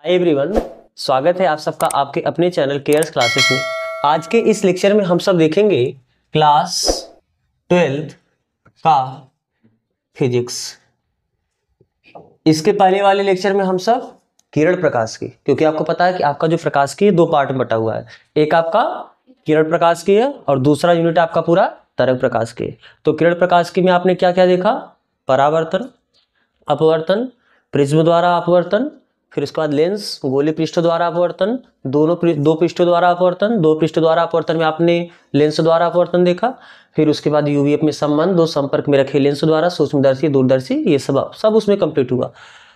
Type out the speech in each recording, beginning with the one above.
Hi everyone, स्वागत है आप सबका आपके अपने चैनल केयर्स क्लासेस में। आज के इस लेक्चर में हम सब देखेंगे क्लास 12 का फिजिक्स। इसके पहले वाले लेक्चर में हम सब किरण प्रकाश की, क्योंकि आपको पता है कि आपका जो प्रकाश की दो पार्ट में बटा हुआ है, एक आपका किरण प्रकाश की है और दूसरा यूनिट आपका पूरा तरंग प्रकाश की है। तो किरण प्रकाश की में आपने क्या क्या देखा? परावर्तन, अपवर्तन, प्रिज्म द्वारा अपवर्तन, फिर उसके बाद लेंस, गोलीय पृष्ठ द्वारा अपवर्तन, दो पृष्ठों द्वारा अपवर्तन, दो पृष्ठ द्वारा अपवर्तन में आपने लेंस द्वारा अपवर्तन देखा। फिर उसके बाद यूवीएफ में संबंध, दो संपर्क में रखे लेंस द्वारा, सूक्ष्मदर्शी, दूरदर्शी, ये सब उसमें कंप्लीट हुआ।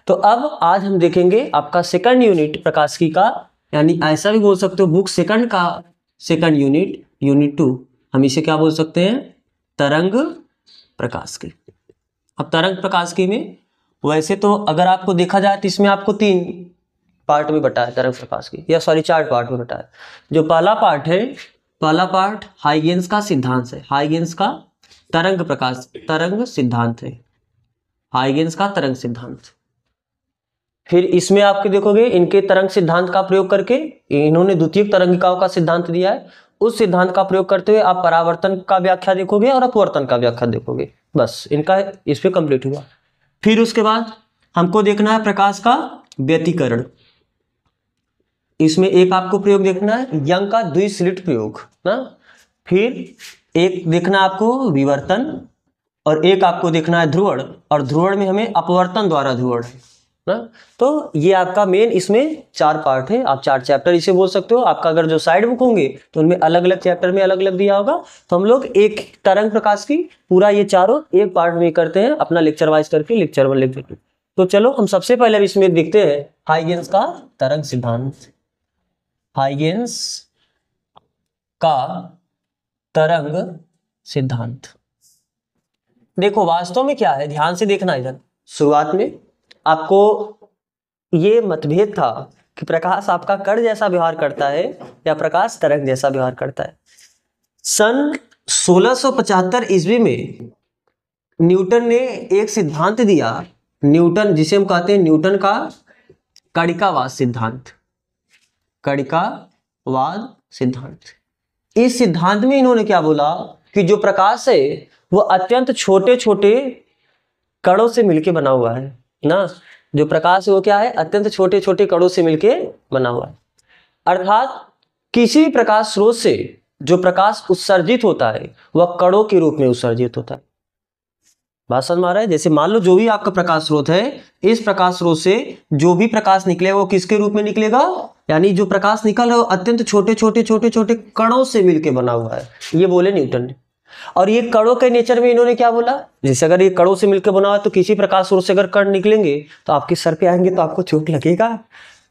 तो अब आज हम देखेंगे आपका सेकंड यूनिट प्रकाश की का, यानी ऐसा भी बोल सकते हो बुक सेकंड का सेकंड यूनिट, यूनिट 2 हम इसे क्या बोल सकते हैं? तरंग प्रकाश की। अब तरंग प्रकाश की में वैसे तो अगर आपको देखा जाए तो इसमें आपको 3 पार्ट में बटा है तरंग प्रकाश की, या सॉरी 4 पार्ट में बटा है। जो पहला पार्ट है, पहला पार्ट हाइगेंस का सिद्धांत है। हाइगेंस का तरंग प्रकाश तरंग सिद्धांत है, हाइगेंस का तरंग सिद्धांत। फिर इसमें आपके देखोगे इनके तरंग सिद्धांत का प्रयोग करके इन्होंने द्वितीयक तरंगिकाओं का सिद्धांत दिया है। उस सिद्धांत का प्रयोग करते हुए आप परावर्तन का व्याख्या देखोगे और अपवर्तन का व्याख्या देखोगे। बस इनका इस पे कंप्लीट हुआ। फिर उसके बाद हमको देखना है प्रकाश का व्यतिकरण। इसमें एक आपको प्रयोग देखना है यंग का द्विस्लिट प्रयोग ना। फिर एक देखना आपको विवर्तन और एक आपको देखना है ध्रुवण, और ध्रुवण में हमें अपवर्तन द्वारा ध्रुवण है ना। तो ये आपका मेन इसमें 4 पार्ट है। आप 4 चैप्टर इसे बोल सकते हो। आपका अगर जो साइड बुक होंगे तो उनमें अलग अलग चैप्टर में अलग अलग दिया होगा। तो हम लोग एक तरंग प्रकाश की पूरा ये चारों एक पार्ट में करते हैं, अपना लेक्चर वाइज करके, लेक्चर 1 लेक्चर 2। तो चलो हम सबसे पहले इसमें देखते हैं हाइगेंस का तरंग सिद्धांत। हाइगेंस का तरंग सिद्धांत देखो वास्तव में क्या है, ध्यान से देखना। इधर शुरुआत में आपको ये मतभेद था कि प्रकाश आपका कण जैसा व्यवहार करता है या प्रकाश तरंग जैसा व्यवहार करता है। सन 1675 ईस्वी में न्यूटन ने एक सिद्धांत दिया, न्यूटन जिसे हम कहते हैं न्यूटन का कणिकावाद सिद्धांत। कणिकावाद सिद्धांत। इस सिद्धांत में इन्होंने क्या बोला कि जो प्रकाश है वो अत्यंत छोटे छोटे कणों से मिलकर बना हुआ है ना। जो प्रकाश है वो क्या है? अत्यंत छोटे छोटे कणों से मिलके बना हुआ है। अर्थात किसी भी प्रकाश स्रोत से जो प्रकाश उत्सर्जित होता है वह कणों के रूप में उत्सर्जित होता है। बात समझ में आ रहा है? जैसे मान लो जो भी आपका प्रकाश स्रोत है, इस प्रकाश स्रोत से जो भी प्रकाश निकलेगा वो किसके रूप में निकलेगा? यानी जो प्रकाश निकल रहा है वो अत्यंत छोटे छोटे छोटे छोटे कणों से मिलकर बना हुआ है, ये बोले न्यूटन ने। और ये कणों के नेचर में इन्होंने क्या बोला, जैसे अगर ये कणों से मिलकर बना हुआ है तो किसी प्रकाश स्रोत से अगर कण निकलेंगे तो आपके सर पे आएंगे तो आपको चोट लगेगा।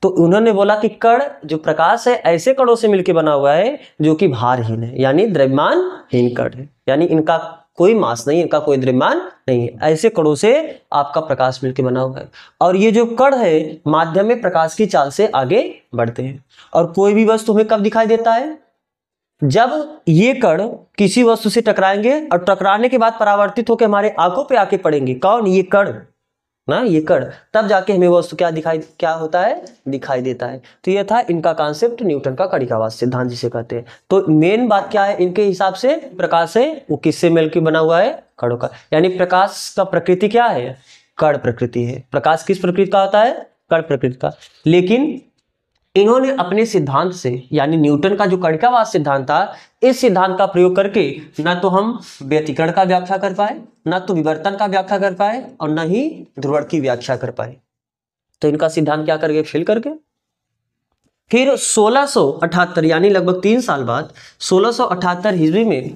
तो उन्होंने बोला कि कण जो प्रकाश है ऐसे कणों से मिलकर बना हुआ है जो कि भारहीन है, यानी द्रव्यमानहीन कण है, यानी इनका कोई मास नहीं, इनका कोई द्रव्यमान नहीं है। ऐसे कणों से आपका प्रकाश मिलकर बना हुआ है। और ये जो कण है माध्यम में प्रकाश की चाल से आगे बढ़ते हैं। और कोई भी वस्तु हमें कब दिखाई देता है? जब ये कण किसी वस्तु से टकराएंगे और टकराने के बाद परावर्तित होकर हमारे आंखों पे आके पड़ेंगे। कौन? ये कण ना, ये कण। तब जाके हमें वस्तु क्या होता है? दिखाई देता है। तो ये था इनका कॉन्सेप्ट, न्यूटन का कणिकावाद सिद्धांत जिसे कहते हैं। तो मेन बात क्या है इनके हिसाब से? प्रकाश है वो किससे मिलकर बना हुआ है? कणों का। यानी प्रकाश का प्रकृति क्या है? कण प्रकृति है। प्रकाश किस प्रकृति का होता है? कण प्रकृति का। लेकिन इन्होंने अपने सिद्धांत से, यानी न्यूटन का जो कणिकावाद सिद्धांत था, इस सिद्धांत का प्रयोग करके ना तो हम व्यतिकरण का व्याख्या कर पाए, ना तो विवर्तन का व्याख्या कर पाए, और ना ही ध्रुवण की व्याख्या कर पाए। तो इनका सिद्धांत क्या करके फेल करके फिर 1678 यानी लगभग 3 साल बाद 1678 ईस्वी में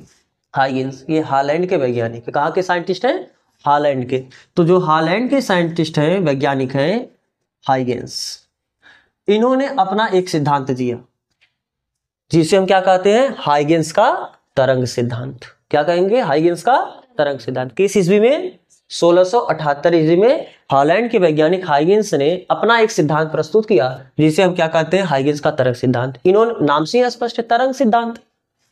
हाइगेंस, ये हालैंड के वैज्ञानिक, कहाँ के साइंटिस्ट हैं? हालैंड के। तो जो हालैंड के साइंटिस्ट हैं, वैज्ञानिक हैं हाइगेंस, इन्होंने अपना एक सिद्धांत दिया जिसे हम क्या कहते हैं? हाइगेंस का तरंग सिद्धांत। क्या कहेंगे? हाइगेंस का तरंग सिद्धांत। किस ईस्वी में? 1678 ईस्वी में हॉलैंड के वैज्ञानिक हाइगेंस ने अपना एक सिद्धांत प्रस्तुत किया जिसे हम क्या कहते हैं? हाइगेंस का तरंग सिद्धांत। इन्होंने नाम से ही स्पष्ट है, तरंग सिद्धांत।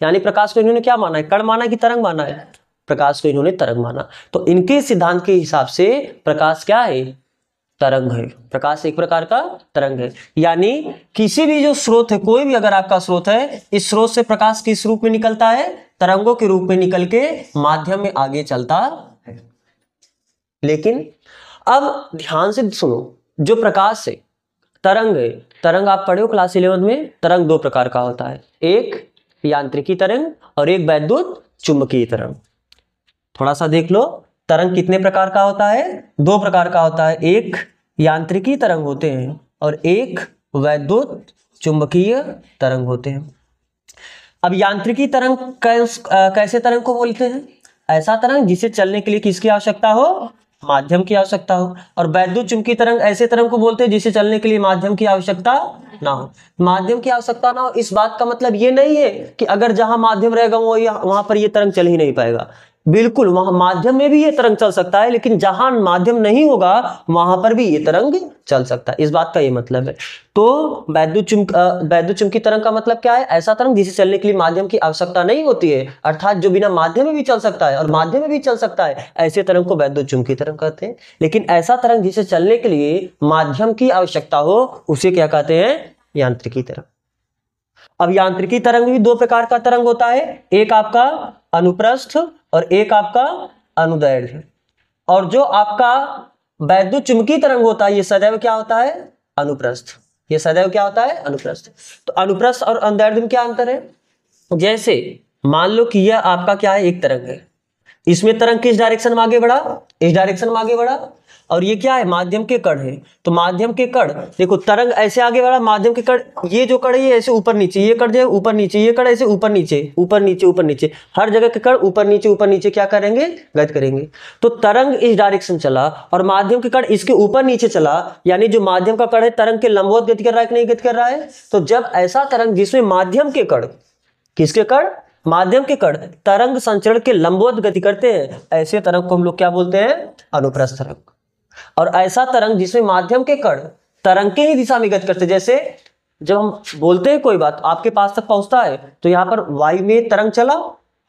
यानी प्रकाश को इन्होंने क्या माना है? कण माना कि तरंग माना है? प्रकाश को इन्होंने तरंग माना। तो इनके सिद्धांत के हिसाब से प्रकाश क्या है? तरंग है, प्रकाश एक प्रकार का तरंग है। यानी किसी भी जो स्रोत है, कोई भी अगर आपका स्रोत है, इस स्रोत से प्रकाश किस रूप में निकलता है? तरंगों के रूप में निकल के माध्यम में आगे चलता है। लेकिन अब ध्यान से सुनो, जो प्रकाश है, तरंग है, तरंग आप पढ़े हो क्लास 11 में, तरंग दो प्रकार का होता है, एक यांत्रिकी तरंग और एक वैद्युत चुंबकीय तरंग। थोड़ा सा देख लो, तरंग कितने प्रकार का होता है? दो प्रकार का होता है, एक यांत्रिकी तरंग होते हैं और एक वैद्युत चुंबकीय तरंग होते हैं। अब यांत्रिकी तरंग कैसे तरंग को बोलते हैं? ऐसा तरंग जिसे चलने के लिए किसकी आवश्यकता हो? माध्यम की आवश्यकता हो। और वैद्युत चुंबकीय तरंग ऐसे तरंग को बोलते हैं जिसे चलने के लिए माध्यम की आवश्यकता ना हो। माध्यम की आवश्यकता ना हो, इस बात का मतलब ये नहीं है कि अगर जहां माध्यम रहेगा वो वहां पर ये तरंग चल ही नहीं पाएगा। बिल्कुल, वहां माध्यम में भी ये तरंग चल सकता है, लेकिन जहां माध्यम नहीं होगा वहां पर भी ये तरंग चल सकता है, इस बात का ये मतलब है। तो वैद्युत चुंबकीय तरंग का मतलब क्या है? ऐसा तरंग जिसे चलने के लिए माध्यम की आवश्यकता नहीं होती है, अर्थात जो बिना माध्यम में भी चल सकता है और माध्यम में भी चल सकता है, ऐसे तरंग को वैद्युत चुंबकीय तरंग कहते हैं। लेकिन ऐसा तरंग जिसे चलने के लिए माध्यम की आवश्यकता हो, उसे क्या कहते हैं? यांत्रिकी तरंग। अब यांत्रिकी तरंग भी दो प्रकार का तरंग होता है, एक आपका अनुप्रस्थ और एक आपका अनुदैर्ध्य। और जो आपका वैद्युत चुंबकीय तरंग होता है, ये सदैव क्या होता है? अनुप्रस्थ। ये सदैव क्या होता है? अनुप्रस्थ। तो अनुप्रस्थ और अनुदैर्ध्य में क्या अंतर है? जैसे मान लो कि यह आपका क्या है? एक तरंग है, इसमें तरंग किस डायरेक्शन में आगे बढ़ा? इस डायरेक्शन में आगे बढ़ा। और ये क्या है? माध्यम के कण है। तो माध्यम के कण, देखो तरंग ऐसे आगे बढ़ा, माध्यम के कण, ये जो कण है ये ऐसे ऊपर नीचे, ये कण जो ऊपर नीचे, ये कण ऐसे ऊपर नीचे ऊपर नीचे ऊपर नीचे, हर जगह के कण ऊपर नीचे क्या करेंगे? गति करेंगे। तो तरंग इस डायरेक्शन चला और माध्यम के कण इसके ऊपर नीचे चला, यानी जो माध्यम का कण है तरंग के लंबवत गति कर रहा है कि नहीं गति कर रहा है? तो जब ऐसा तरंग जिसमें माध्यम के कण, किसके कण? माध्यम के कण तरंग संचरण के लंबवत गति करते हैं, ऐसे तरंग को हम लोग क्या बोलते हैं? अनुप्रस्थ तरंग। और ऐसा तरंग जिसमें माध्यम के कण तरंग के ही दिशा में गति करते, जैसे जब हम बोलते हैं कोई बात आपके पास तक पहुंचता है, तो यहां पर वायु में तरंग चला,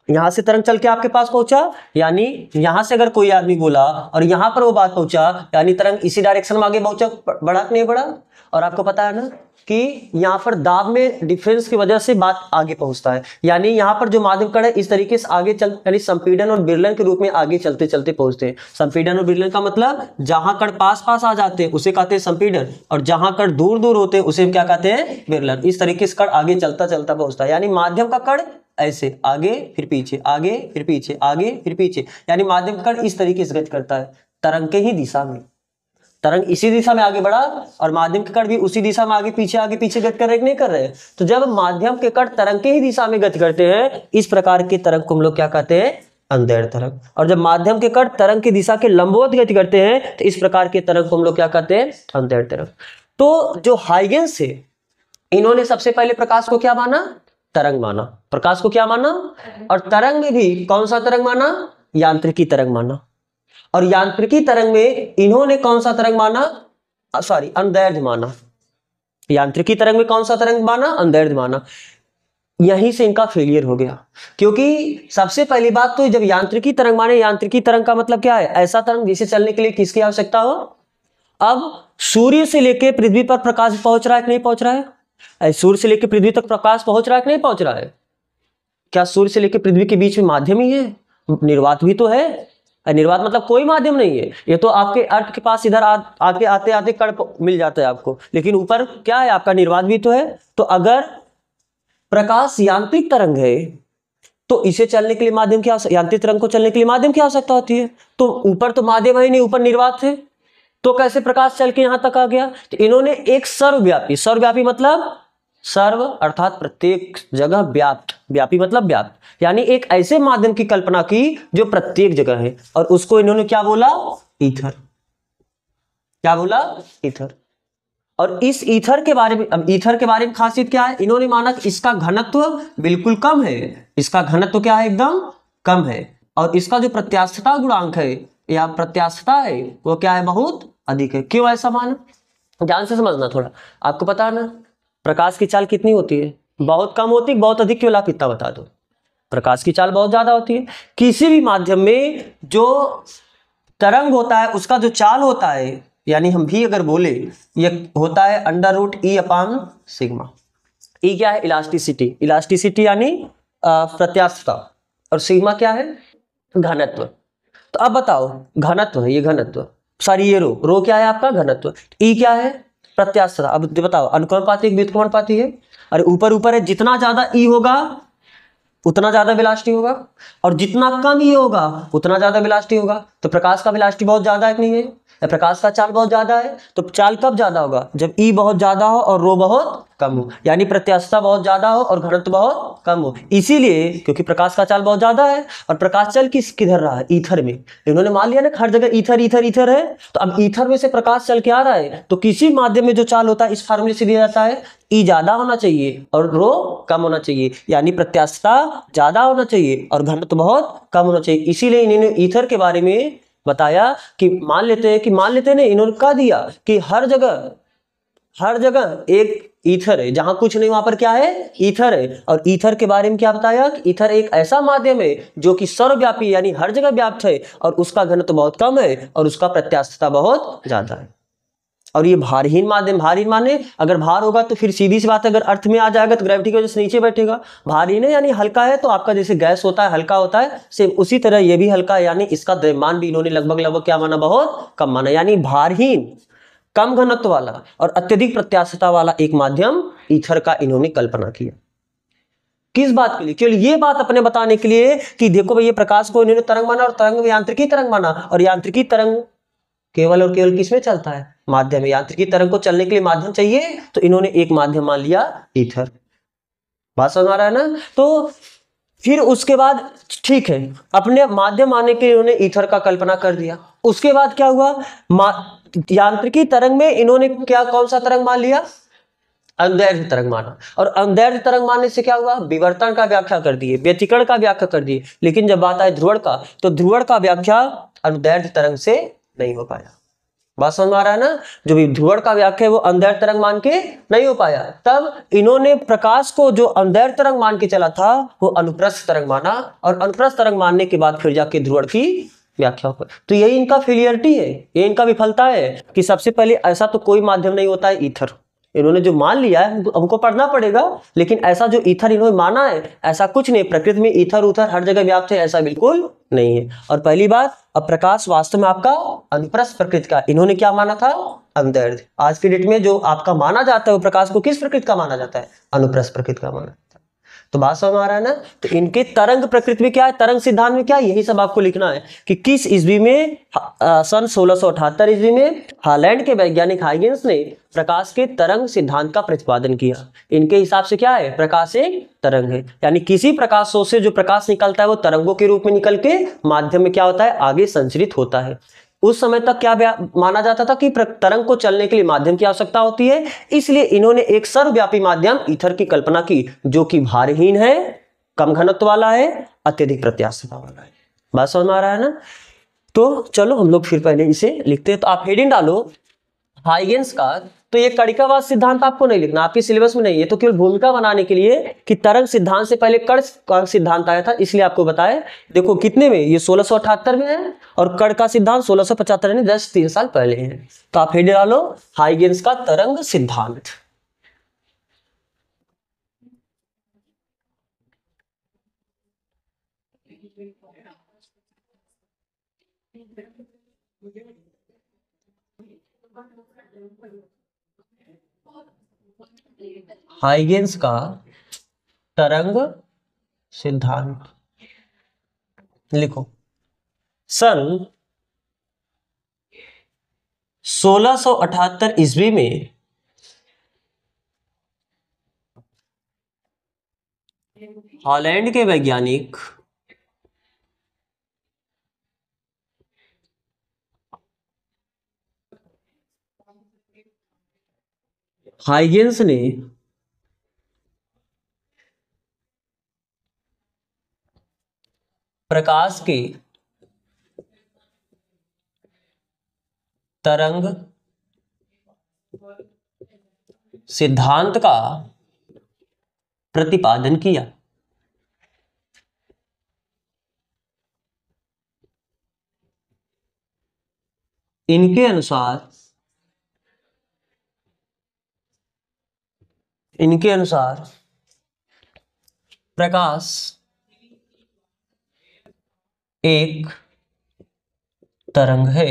यहां से तरंग चल के आपके पास पहुंचा, यानी यहां से अगर कोई आदमी बोला और यहां पर वो बात पहुंचा, यानी तरंग इसी डायरेक्शन में आगे पहुंचा, बढ़ा कि नहीं बढ़ा? और आपको पता है ना कि यहाँ पर दाब में डिफरेंस की वजह से बात आगे पहुंचता है, यानी यहाँ पर जो माध्यम कण है इस तरीके से आगे चल, यानी संपीड़न और विरलन के रूप में आगे चलते चलते पहुंचते हैं। संपीड़न और विरलन का मतलब जहां कण पास पास आ जाते हैं उसे कहते हैं संपीड़न, और जहां कण दूर दूर होते हैं उसे हम क्या कहते हैं? विरलन। इस तरीके से कण आगे चलता चलता पहुंचता है, यानी माध्यम का कण ऐसे आगे फिर पीछे, आगे फिर पीछे, आगे फिर पीछे, यानी माध्यम कण इस तरीके से गति करता है तरंग के ही दिशा में। तरंग इसी दिशा में आगे बढ़ा और माध्यम के कण भी उसी दिशा में आगे पीछे गति कर रहे नहीं कर रहे? तो जब माध्यम के कण तरंग के ही दिशा में गति करते हैं, इस प्रकार के तरंग को हम लोग क्या कहते हैं? अनुदैर्ध्य तरंग। और जब माध्यम के कण तरंग की दिशा के लंबवत गति करते हैं, तो इस प्रकार के तरंग को हम लोग क्या कहते हैं? अनुदैर्ध्य तरंग। तो जो हाइगेंस है, इन्होंने सबसे पहले प्रकाश को क्या माना? तरंग माना। प्रकाश को क्या माना? और तरंग में भी कौन सा तरंग माना? यांत्रिकी तरंग माना। और यांत्रिकी तरंग में इन्होंने कौन सा तरंग माना? अनुदैर्ध्य माना। यांत्रिकी तरंग में कौन सा तरंग माना? अनुदैर्ध्य माना। यहीं से इनका फेलियर हो गया, क्योंकि सबसे पहली बात तो जब यांत्रिकी तरंग माने, यांत्रिकी तरंग का मतलब क्या है? ऐसा तरंग जिसे चलने के लिए किसकी आवश्यकता हो? अब सूर्य से लेकर पृथ्वी पर प्रकाश पहुंच रहा है कि नहीं पहुंच रहा है? सूर्य से लेकर पृथ्वी तक प्रकाश पहुंच रहा है कि नहीं पहुंच रहा है? क्या सूर्य से लेकर पृथ्वी के बीच में माध्यम ही है? निर्वात भी तो है। निर्वात मतलब कोई माध्यम नहीं है, ये तो आपके अर्थ के पास इधर आके आते आते कण मिल जाता है आपको, लेकिन ऊपर क्या है? आपका निर्वात भी तो है। तो अगर प्रकाश यांत्रिक तरंग है तो इसे चलने के लिए माध्यम की यांत्रिक तरंग को चलने के लिए माध्यम की आवश्यकता होती है। तो ऊपर तो माध्यम है नहीं, ऊपर निर्वात है, तो कैसे प्रकाश चल के यहां तक आ गया? तो इन्होंने एक सर्वव्यापी मतलब सर्व अर्थात प्रत्येक जगह व्याप्त, व्यापी मतलब व्याप्त, यानी एक ऐसे माध्यम की कल्पना की जो प्रत्येक जगह है, और उसको इन्होंने क्या बोला? ईथर। क्या बोला? ईथर। और इस ईथर के बारे में, अब ईथर के बारे में खासियत क्या है? इन्होंने माना कि इसका घनत्व बिल्कुल कम है। इसका घनत्व क्या है? एकदम कम है। और इसका जो प्रत्यास्थता गुणांक है या प्रत्यास्थता है वो क्या है? बहुत अधिक है। क्यों ऐसा माना? ध्यान से समझना थोड़ा। आपको पता है ना प्रकाश की चाल कितनी होती है? बहुत कम होती है, बहुत अधिक? क्यों? आप इतना बता दो। प्रकाश की चाल बहुत ज्यादा होती है। किसी भी माध्यम में जो तरंग होता है उसका जो चाल होता है यानी हम भी अगर बोले ये होता है √E/σ। ई क्या है? इलास्टिसिटी। इलास्टिसिटी यानी प्रत्यास्थता, और सिग्मा क्या है? घनत्व। तो अब बताओ, घनत्व है ये, घनत्व, सॉरी ये रो क्या है आपका? घनत्व। ई क्या है? प्रत्यास्थता। अब बताओ, अनुक्रमपाती व्युत्क्रमणपाती है? अरे ऊपर ऊपर है, जितना ज्यादा ई होगा उतना ज्यादा वेलोसिटी होगा, और जितना कम ई होगा उतना ज्यादा वेलोसिटी होगा। तो प्रकाश का वेलोसिटी बहुत ज्यादा है कि नहीं है? प्रकाश का चाल बहुत ज्यादा है, तो चाल कब ज्यादा होगा? जब ई बहुत ज्यादा हो और रो बहुत कम हो, यानी प्रत्यास्थता बहुत ज्यादा हो और घनत्व बहुत कम हो। इसीलिए, क्योंकि प्रकाश का चाल बहुत ज्यादा है, और प्रकाश चल किधर रहा है? ईथर में। इन्होंने मान लिया ना हर जगह ईथर ईथर ईथर है, तो अब ईथर में से प्रकाश चल के आ रहा है, तो किसी माध्यम में जो चाल होता है इस फार्मूले से दिया जाता है, ई ज्यादा होना चाहिए और रो कम होना चाहिए, यानी प्रत्यास्थता ज्यादा होना चाहिए और घनत्व बहुत कम होना चाहिए। इसीलिए इन्होंने ईथर के बारे में बताया कि मान लेते हैं ना, इन्होंने कह दिया कि हर जगह एक ईथर है, जहां कुछ नहीं वहां पर क्या है? ईथर है। और ईथर के बारे में क्या बताया कि ईथर एक ऐसा माध्यम है जो कि सर्वव्यापी यानी हर जगह व्याप्त है, और उसका घनत्व बहुत कम है और उसका प्रत्यास्थता बहुत ज्यादा है। और ये भारहीन माध्यम, भारहीन माने अगर भार होगा तो फिर सीधी सी बात है, अगर अर्थ में आ जाएगा तो ग्रेविटी की वजह से नीचे बैठेगा। भारहीन है यानी हल्का है, तो आपका जैसे गैस होता है हल्का होता है, सेम उसी तरह ये भी हल्का है, यानी इसका द्रव्यमान भी इन्होंने लगभग क्या माना? बहुत कम माना। यानी भारहीन, कम घनत्व वाला और अत्यधिक प्रत्यास्थता वाला एक माध्यम ईथर का इन्होंने कल्पना किया। किस बात के लिए? केवल ये बात अपने बताने के लिए कि देखो भाई, ये प्रकाश को इन्होंने तरंग माना, और तरंग यांत्रिकी तरंग माना, और यांत्रिकी तरंग केवल और केवल किसमें चलता है? माध्यम में। यांत्रिकी तरंग को चलने के लिए माध्यम चाहिए, तो इन्होंने एक माध्यम मान लिया, ईथर। बात समझ आ रहा है ना? तो फिर उसके बाद ठीक है, अपने माध्यम मानने के लिए इन्होंने ईथर का कल्पना कर दिया। उसके बाद क्या हुआ? यांत्रिकी तरंग में इन्होंने क्या, कौन सा तरंग मान लिया? अनुदैर्ध्य तरंग माना। और अनुदैर्ध्य तरंग मानने से क्या हुआ? विवर्तन का व्याख्या कर दिए, व्यतिकरण का व्याख्या कर दिए। लेकिन जब बात आए ध्रुवण का, तो ध्रुवण का व्याख्या अनुदैर्ध्य तरंग से नहीं हो पाया। बात समझ में आ रहा है ना? जो भी ध्रुवण का व्याख्या है वो अनुदैर्ध्य तरंग मान के नहीं हो पाया। तब इन्होंने प्रकाश को जो अनुदैर्ध्य तरंग मान के चला था वो अनुप्रस्थ तरंग माना, और अनुप्रस्थ तरंग मानने के बाद फिर जाके ध्रुवण की व्याख्या हो। तो यही इनका फेलियरिटी है, ये इनका विफलता है कि सबसे पहले ऐसा तो कोई माध्यम नहीं होता है ईथर। इन्होंने जो मान लिया है हमको पढ़ना पड़ेगा, लेकिन ऐसा जो ईथर इन्होंने माना है ऐसा कुछ नहीं। प्रकृति में ईथर उथर हर जगह व्याप्त है, ऐसा बिल्कुल नहीं है। और पहली बात, अब प्रकाश वास्तव में आपका अनुप्रस्थ प्रकृति का, इन्होंने क्या माना था? अनुदैर्ध्य। आज की डेट में जो आपका माना जाता है वो प्रकाश को किस प्रकृति का माना जाता है? अनुप्रस्थ प्रकृति का माना। तो बात समझ आ रहा है ना? तो इनके तरंग प्रकृति में क्या है, तरंग सिद्धांत में क्या है, यही सब आपको लिखना है कि किस ईस्वी में, सन 1678 ईस्वी में हालैंड के वैज्ञानिक हाइगेंस ने प्रकाश के तरंग सिद्धांत का प्रतिपादन किया। इनके हिसाब से क्या है? प्रकाश एक तरंग है, यानी किसी प्रकाश स्रोत से जो प्रकाश निकलता है वो तरंगों के रूप में निकल के माध्यम में क्या होता है? आगे संचरित होता है। उस समय तक क्या माना जाता था कि तरंग को चलने के लिए माध्यम की आवश्यकता होती है, इसलिए इन्होंने एक सर्वव्यापी माध्यम ईथर की कल्पना की, जो कि भारहीन है, कम घनत्व वाला है, अत्यधिक प्रत्यास्थता वाला है। बात समझ में आ रहा है ना? तो चलो हम लोग फिर पहले इसे लिखते हैं। तो आप हेडिंग डालो हाइगेंस का। तो ये कणिकावाद सिद्धांत आपको नहीं लिखना, आपके सिलेबस में नहीं है, तो केवल भूमिका बनाने के लिए कि तरंग सिद्धांत से पहले कण सिद्धांत आया था, इसलिए आपको बताया। देखो कितने में, ये 1678 में है, और कण का सिद्धांत 1675 यानी 3 साल पहले है। तो आप हेडिंग डालो हाइगेंस का तरंग सिद्धांत। हाइगेंस का तरंग सिद्धांत लिखो। सन 1678 ईस्वी में हॉलैंड के वैज्ञानिक हाइगेंस ने प्रकाश के तरंग सिद्धांत का प्रतिपादन किया। इनके अनुसार इनके अनुसार प्रकाश एक तरंग है,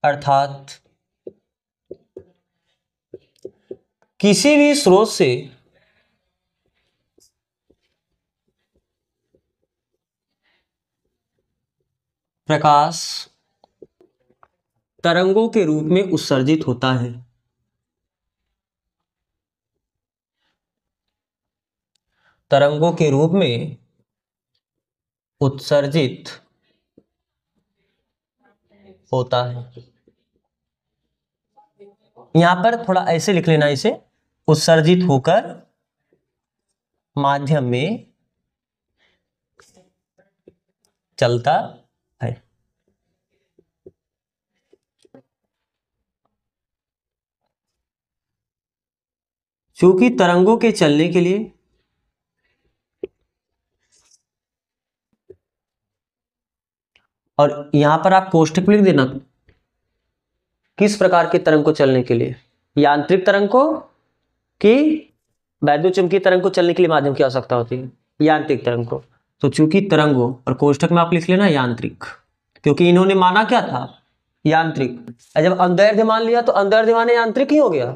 अर्थात किसी भी स्रोत से प्रकाश तरंगों के रूप में उत्सर्जित होता है। तरंगों के रूप में उत्सर्जित होता है। यहां पर थोड़ा ऐसे लिख लेना, इसे उत्सर्जित होकर माध्यम में चलता है। चूंकि तरंगों के चलने के लिए और यहां पर आप कोष्ठक लिख देना, किस प्रकार के तरंग को चलने के लिए, यांत्रिक तरंग को कि वैद्युत चुंबकीय तरंग को चलने के लिए माध्यम की आवश्यकता होती है, यांत्रिक तरंग को। तो चूंकि तरंगों, और कोष्ठक में आप लिख लेना यांत्रिक, क्योंकि इन्होंने माना क्या था, यांत्रिक। जब अंतर्दैर्ध्य मान लिया तो अंतर्दैर्ध्य माने यांत्रिक ही हो गया।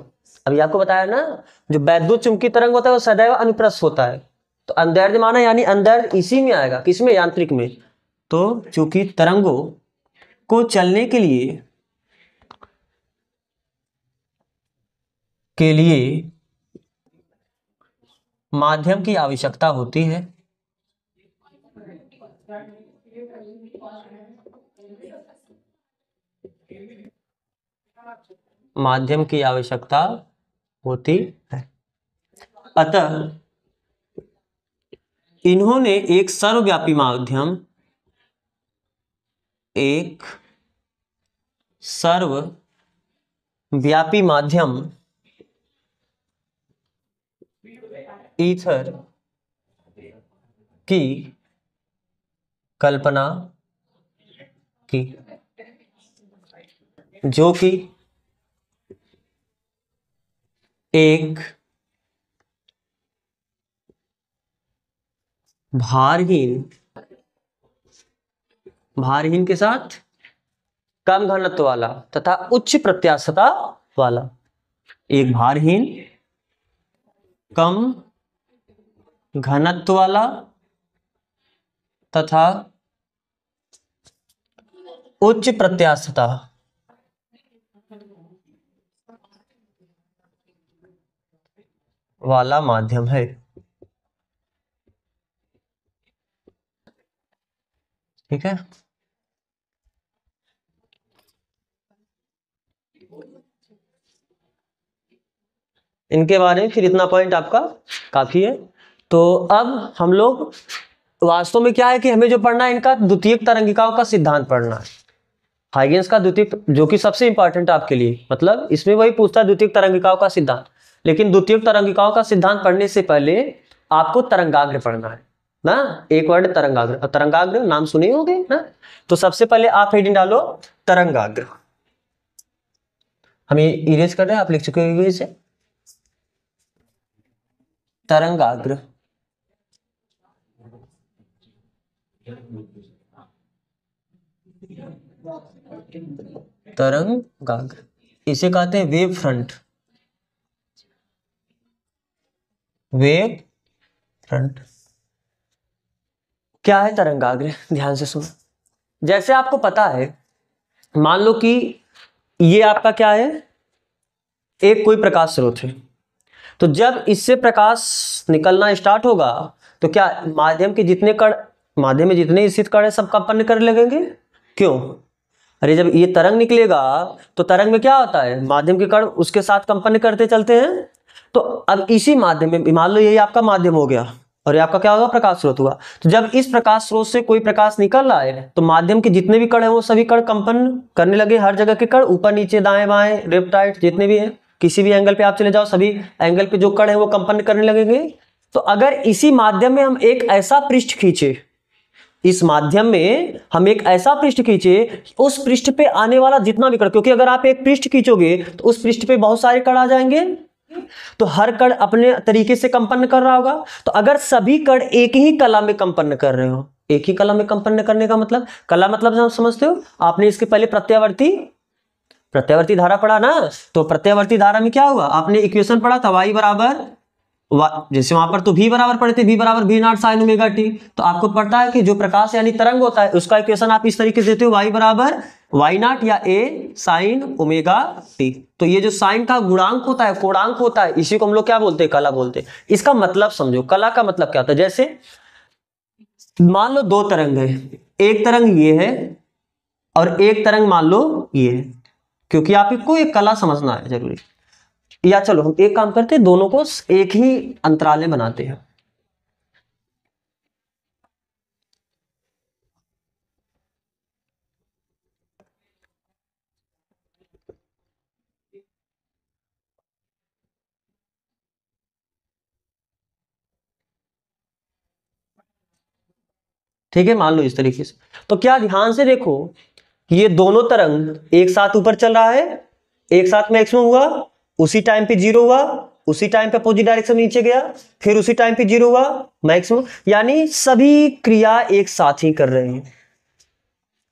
अभी आपको बताया ना, जो वैद्युत चुंबकीय तरंग होता है वो सदैव अनुप्रस्थ होता है, तो अंतर्दैर्ध्य माना यानी अंतर्दैर्ध्य इसी में आएगा, किसमें, यांत्रिक में। तो चूंकि तरंगों को चलने के लिए माध्यम की आवश्यकता होती है, माध्यम की आवश्यकता होती है। अतः इन्होंने एक सर्वव्यापी माध्यम, एक सर्वव्यापी माध्यम ईथर की कल्पना की, जो कि एक भारहीन के साथ कम घनत्व वाला तथा उच्च प्रत्यास्थता वाला, एक भारहीन कम घनत्व वाला तथा उच्च प्रत्यास्थता वाला माध्यम है। ठीक है, इनके बारे में फिर इतना पॉइंट आपका काफी है। तो अब हम लोग वास्तव में क्या है कि हमें जो पढ़ना है, इनका द्वितीयक तरंगिकाओं का सिद्धांत पढ़ना है। हाइगेंस का द्वितीयक, जो कि सबसे इंपॉर्टेंट आपके लिए, मतलब इसमें वही पूछता है द्वितीयक तरंगिकाओं का सिद्धांत। लेकिन द्वितीयक तरंगिकाओं का सिद्धांत पढ़ने से पहले आपको तरंगाग्र पढ़ना है ना। एक वर्ड तरंगाग्र, तरंगाग्र नाम सुने होंगे ना। तो सबसे पहले आप हेडिंग डालो तरंगाग्र। हम ये इरेज कर रहे हैं, आप लिख चुके हो इसे, तरंगाग्र। तरंगाग्र इसे कहते हैं वेव फ्रंट, वेव फ्रंट। क्या है तरंगाग्र, ध्यान से सुनो। जैसे आपको पता है, मान लो कि ये आपका क्या है, एक कोई प्रकाश स्रोत है। तो जब इससे प्रकाश निकलना स्टार्ट होगा तो क्या माध्यम के जितने कण, माध्यम में जितने स्थित कण है सब कंपन करने लगेंगे। क्यों? अरे जब ये तरंग निकलेगा तो तरंग में क्या होता है, माध्यम के कण उसके साथ कंपन करते चलते हैं। तो अब इसी माध्यम में, मान लो यही आपका माध्यम हो गया और ये आपका क्या होगा, प्रकाश स्रोत हुआ। तो जब इस प्रकाश स्रोत से कोई प्रकाश निकल रहा है तो माध्यम के जितने भी कण है वो सभी कण कंपन करने लगे, हर जगह के कण, ऊपर नीचे दाएं बाएं लेफ्ट राइट जितने भी है, किसी भी एंगल पे आप चले जाओ, सभी एंगल पे जो कण है वो कंपन करने लगेंगे। तो अगर इसी माध्यम में हम एक ऐसा पृष्ठ खींचे, इस माध्यम में हम एक ऐसा पृष्ठ खींचे, उस पृष्ठ पे आने वाला जितना भी कण, क्योंकि अगर आप एक पृष्ठ खींचोगे तो उस पृष्ठ पे बहुत सारे कण आ जाएंगे तो हर कण अपने तरीके से कंपन कर रहा होगा। तो अगर सभी कण एक ही कला में कंपन कर रहे हो, एक ही कला में कंपन करने का मतलब, कला मतलब समझते हो आपने, इसके पहले प्रत्यावर्ती धारा पढ़ा ना। तो प्रत्यावर्ती धारा में क्या हुआ, आपने इक्वेशन पढ़ा था, y बराबर, जैसे वहां पर तो v बराबर पढ़े थे, v बराबर v not sine omega T. तो आपको पता है कि जो प्रकाश यानी तरंग होता है उसका इक्वेशन आप इस तरीके से देते हो, y बराबर y नॉट या a साइन ओमेगा टी। तो ये जो साइन का गुणांक होता है, कोणांक होता है, इसी को हम लोग क्या बोलते हैं, कला बोलते हैं। इसका मतलब समझो, कला का मतलब क्या होता है। जैसे मान लो दो तरंग है, एक तरंग ये है और एक तरंग मान लो ये है, क्योंकि आपको एक कला समझना है जरूरी। या चलो हम एक काम करते हैं, दोनों को एक ही अंतराल में बनाते हैं। ठीक है, मान लो इस तरीके से। तो क्या ध्यान से देखो, ये दोनों तरंग एक साथ ऊपर चल रहा है, एक साथ मैक्सिमम हुआ, उसी टाइम पे जीरो हुआ, उसी टाइम पे अपोजिट डायरेक्शन नीचे गया, फिर उसी टाइम पे जीरो हुआ मैक्सिमम, यानी सभी क्रिया एक साथ ही कर रहे हैं।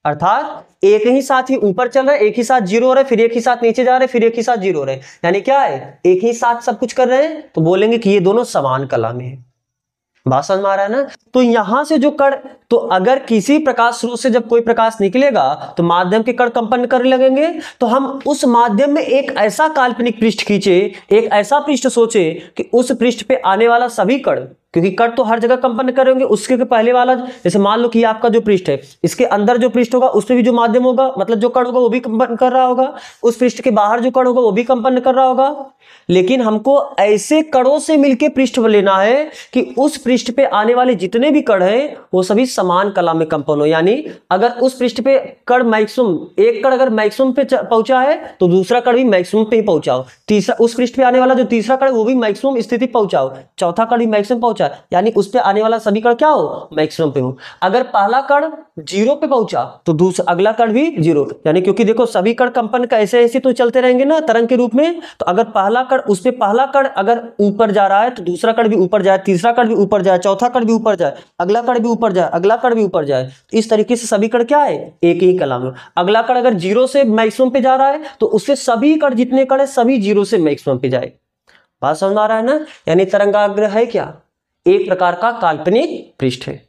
अर्थात एक ही साथ ही ऊपर चल रहा है, एक ही साथ जीरो हो रहा है, फिर एक ही साथ नीचे जा रहे हैं, फिर एक ही साथ जीरो हो रहे हैं, यानी क्या है, एक ही साथ सब कुछ कर रहे हैं। तो बोलेंगे कि ये दोनों समान कला में है। बात समझ में आ रहा है ना। तो यहां से जो कण, तो अगर किसी प्रकाश स्रोत से जब कोई प्रकाश निकलेगा तो माध्यम के कण कंपन करने लगेंगे। तो हम उस माध्यम में एक ऐसा काल्पनिक पृष्ठ खींचे, एक ऐसा पृष्ठ सोचे कि उस पृष्ठ पे आने वाला सभी कण, क्योंकि कण तो हर जगह कंपन करेंगे, उसके पहले वाला, जैसे मान लो कि आपका जो पृष्ठ है, इसके अंदर जो पृष्ठ होगा उसमें भी जो माध्यम होगा, मतलब जो कण होगा वो भी कंपन कर रहा होगा, उस पृष्ठ के बाहर जो कण होगा वो भी कंपन कर रहा होगा। लेकिन हमको ऐसे कणों से मिलकर पृष्ठ लेना है कि उस पृष्ठ पे आने वाले जितने भी कण हैं वो सभी समान कला में कंपन हो। यानी अगर उस पृष्ठ पे कण मैक्सिमम, एक कण अगर मैक्सिमम पे पहुंचा है तो दूसरा कण भी मैक्सिमम पे ही पहुंचाओ, तीसरा उस पृष्ठ पे आने वाला जो तीसरा कण वो भी मैक्सिमम स्थिति पहुंचाओ, चौथा कण भी मैक्सिमम पहुंचा, यानी उस पे आने वाला सभी कण क्या हो, मैक्सिमम पे हो। अगर पहला कण जीरो पे पहुंचा तो दूसरा अगला कण भी जीरो, यानी क्योंकि देखो सभी कण कंपन का ऐसे ऐसे तो चलते रहेंगे ना तरंग के रूप में। तो अगर पहला कण, उस पे पहला कण अगर ऊपर जा रहा है तो दूसरा कण भी ऊपर जाए, तीसरा कण भी ऊपर जाए, चौथा कण भी ऊपर जाए, अगला कण भी ऊपर जाए, अगला कण भी ऊपर जाए। इस तरीके से सभी कण क्या है, एक ही कला में। अगला कण अगर जीरो से मैक्सिमम पे जा रहा है तो उससे सभी कण जितने कण है सभी जीरो से मैक्सिमम पे जाए। बात समझ आ रहा है ना। यानी तरंगाग्र है क्या, एक प्रकार का काल्पनिक पृष्ठ है,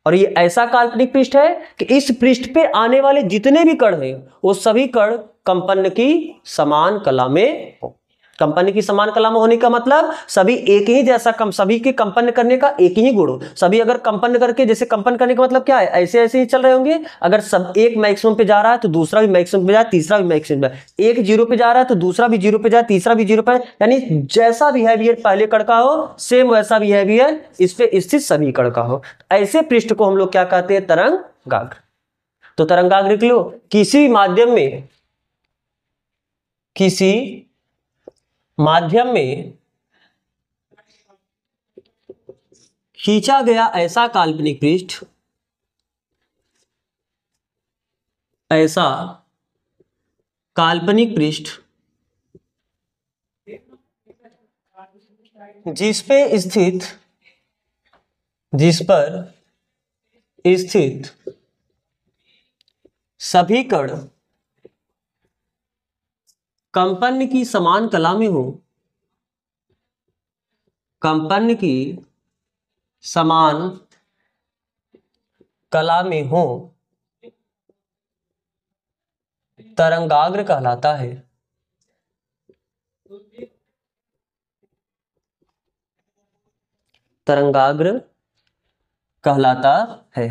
और ये ऐसा काल्पनिक पृष्ठ है कि इस पृष्ठ पे आने वाले जितने भी कण हैं वो सभी कण कंपन की समान कला में हो। कंपन की समान कला में होने का मतलब सभी एक ही जैसा सभी के कंपन करने का एक ही गुण हो। सभी अगर कंपन करके, जैसे कंपन करने का मतलब क्या है, ऐसे ऐसे ही चल रहे होंगे। अगर सब एक मैक्सिमम पे जा रहा है तो दूसरा भी मैक्सिमम पे जाए, तीसरा भी मैक्सिमम पे जाए, एक जीरो पे जा रहा है तो दूसरा भी जीरो पे जाए, तीसरा भी जीरो पे जाए, यानी जैसा बिहेवियर पहले कण का हो सेम वैसा बिहेवियर इस पे स्थित सभी कण का हो। ऐसे पृष्ठ को हम लोग क्या कहते हैं, तरंगाग्र। तो तरंगाग्र के लो, किसी माध्यम में खींचा गया ऐसा काल्पनिक पृष्ठ, ऐसा काल्पनिक पृष्ठ जिस पर स्थित सभी कण कंपन की समान कला में हो, कंपन की समान कला में हो, तरंगाग्र कहलाता है। तरंगाग्र कहलाता है।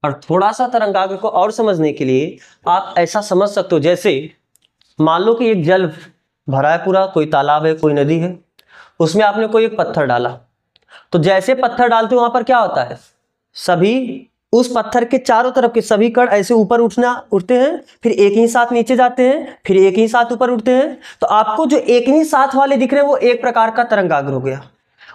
और थोड़ा सा तरंगाग्र को और समझने के लिए आप ऐसा समझ सकते हो, जैसे मान लो कि एक जल भरा है पूरा, कोई तालाब है, कोई नदी है, उसमें आपने कोई एक पत्थर डाला। तो जैसे पत्थर डालते हो वहां पर क्या होता है, सभी उस पत्थर के चारों तरफ के सभी कण ऐसे ऊपर उठते हैं, फिर एक ही साथ नीचे जाते हैं, फिर एक ही साथ ऊपर उठते हैं। तो आपको जो एक ही साथ वाले दिख रहे हैं वो एक प्रकार का तरंगाग्र हो गया।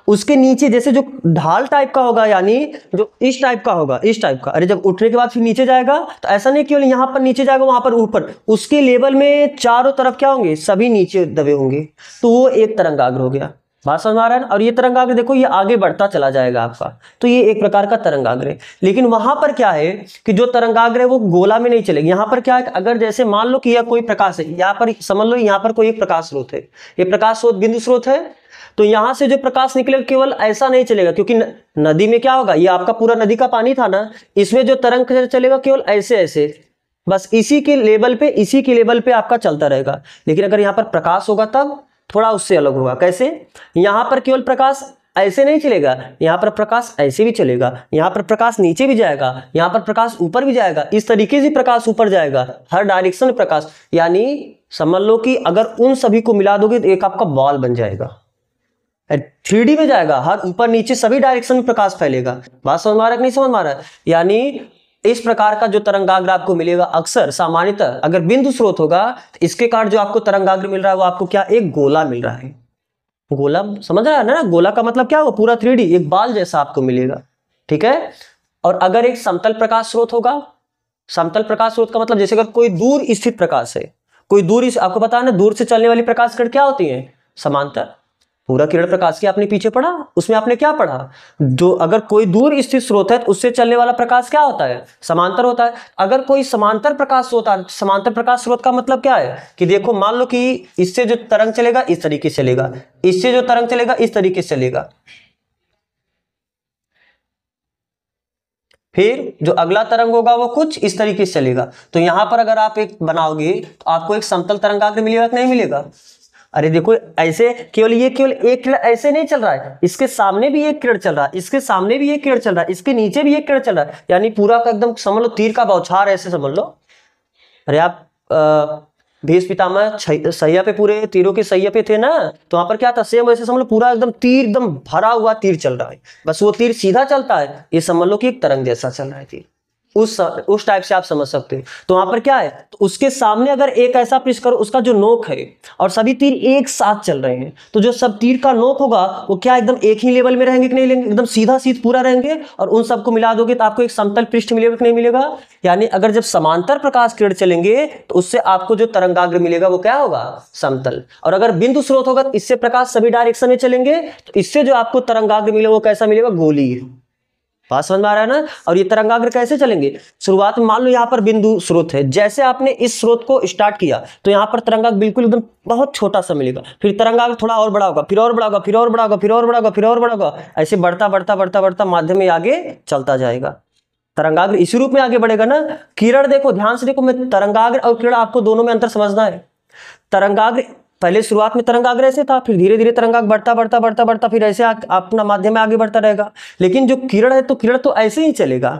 उसके नीचे जैसे जो ढाल टाइप का होगा, यानी जो इस टाइप का होगा, इस टाइप का, अरे जब उठने के बाद फिर नीचे जाएगा तो ऐसा नहीं केवल यहां पर नीचे जाएगा वहां पर ऊपर, उसके लेवल में चारों तरफ क्या होंगे, सभी नीचे दबे होंगे, तो वो एक तरंगाग्र हो गया। बात समझ में आ रहा है ना। और ये तरंगाग्र देखो ये आगे बढ़ता चला जाएगा आपका, तो ये एक प्रकार का तरंगाग्र है। लेकिन वहां पर क्या है कि जो तरंगाग्र है वो गोला में नहीं चलेगी। यहाँ पर क्या है, अगर जैसे मान लो कि यह कोई प्रकाश है, यहाँ पर समझ लो यहाँ पर कोई एक प्रकाश स्रोत है, ये प्रकाश स्रोत बिंदु स्रोत है, तो यहां से जो प्रकाश निकलेगा केवल ऐसा नहीं चलेगा, क्योंकि नदी में क्या होगा, ये आपका पूरा नदी का पानी था ना, इसमें जो तरंग चलेगा केवल ऐसे ऐसे, बस इसी के लेवल पे आपका चलता रहेगा। लेकिन अगर यहाँ पर प्रकाश होगा तब थोड़ा उससे अलग होगा। कैसे, यहाँ पर केवल प्रकाश ऐसे नहीं चलेगा, यहाँ पर प्रकाश ऐसे भी चलेगा, यहाँ पर प्रकाश नीचे भी जाएगा, यहाँ पर प्रकाश ऊपर भी जाएगा, इस तरीके से प्रकाश ऊपर जाएगा, हर डायरेक्शन में प्रकाश। यानी समझ लो कि अगर उन सभी को मिला दोगे तो एक आपका बॉल बन जाएगा, 3D में जाएगा, हर ऊपर नीचे सभी डायरेक्शन में प्रकाश फैलेगा। बात समझ में आ रहा है कि नहीं समझ में आ रहा है। यानी इस प्रकार का जो तरंगाग्र आपको मिलेगा, अक्सर सामान्यतः अगर बिंदु स्रोत होगा तो इसके कारण जो आपको तरंगाग्र मिल रहा है वो आपको क्या, एक गोला मिल रहा है। गोला समझ रहा है ना, गोला का मतलब क्या होगा, पूरा 3D एक बाल जैसा आपको मिलेगा, ठीक है। और अगर एक समतल प्रकाश स्रोत होगा, समतल प्रकाश स्रोत का मतलब जैसे अगर कोई दूर स्थित प्रकाश है, कोई दूर, आपको पता है ना दूर से चलने वाली प्रकाश किरण क्या होती है, समांतर। पूरा किरण प्रकाश की आपने पीछे पढ़ा, उसमें आपने क्या पढ़ा, जो अगर कोई दूर स्थित स्रोत है तो उससे चलने वाला प्रकाश क्या होता है, समांतर होता है। अगर कोई समांतर प्रकाश स्रोत है, समांतर प्रकाश स्रोत का मतलब क्या है कि देखो मान लो कि इससे जो तरंग चलेगा इस तरीके से चलेगा, इससे जो तरंग चलेगा इस तरीके से चलेगा, फिर जो अगला तरंग होगा वो कुछ इस तरीके से चलेगा। तो यहां पर अगर आप एक बनाओगे तो आपको एक समतल तरंगाग्र मिलेगा कि नहीं मिलेगा। अरे देखो ऐसे केवल एक किरण ऐसे नहीं चल रहा है, इसके सामने भी एक किरण चल रहा है, इसके सामने भी एक किरण चल रहा है, इसके नीचे भी एक किरण चल रहा है, यानी पूरा का एकदम समझ लो तीर का बौछार ऐसे समझ लो। अरे आप भीष्म पितामह सैया पे, पूरे तीरों के सैया पे थे ना, तो वहां पर क्या था, सेम वैसे समझ लो पूरा एकदम तीर, एकदम भरा हुआ तीर चल रहा है, बस वो तीर सीधा चलता है, ये समझ लो कि एक तरंग जैसा चल रहा है तीर, उस टाइप से आप समझ सकते हैं। तो वहां पर क्या है, तो उसके सामने अगर एक ऐसा पृष्ठ करो, उसका जो नोक है और सभी तीर एक साथ चल रहे हैं, तो जो सब तीर का नोक होगा वो क्या एकदम एक ही लेवल में रहेंगे कि नहीं लेंगे, एकदम सीधा पूरा रहेंगे, और उन सबको मिला दोगे तो आपको एक समतल पृष्ठ मिलेगा कि नहीं मिलेगा। यानी अगर जब समांतर प्रकाश किरण चलेंगे तो उससे आपको जो तरंगाग्र मिलेगा वो क्या होगा, समतल। और अगर बिंदु स्रोत होगा तो इससे प्रकाश सभी डायरेक्शन में चलेंगे, तो इससे जो आपको तरंगाग्र मिलेगा वो कैसा मिलेगा, गोलीय। बात समझ में आ रहा है ना। और ये तरंगाग्र कैसे चलेंगे, शुरुआत में मान लो यहाँ पर बिंदु स्रोत है, जैसे आपने इस स्रोत को स्टार्ट किया तो यहाँ पर तरंगाग्र बिल्कुल एकदम बहुत छोटा सा मिलेगा, फिर तरंगाग्र थोड़ा और बड़ा होगा, फिर और बड़ा होगा, फिर और बड़ा होगा, फिर और बड़ा होगा, फिर और बड़ा होगा, ऐसे बढ़ता बढ़ता बढ़ता बढ़ता माध्यम में आगे चलता जाएगा। तरंगाग्र इसी रूप में आगे बढ़ेगा ना। किरण देखो ध्यान से देखो, मैं तरंगाग्र और किरण आपको दोनों में अंतर समझना है। तरंगाग्र पहले शुरुआत में तरंगाग्र ऐसे था, फिर धीरे धीरे तरंगाग्र बढ़ता बढ़ता बढ़ता बढ़ता फिर ऐसे अपना माध्यम में आगे बढ़ता रहेगा। लेकिन जो किरण है तो किरण तो ऐसे ही चलेगा।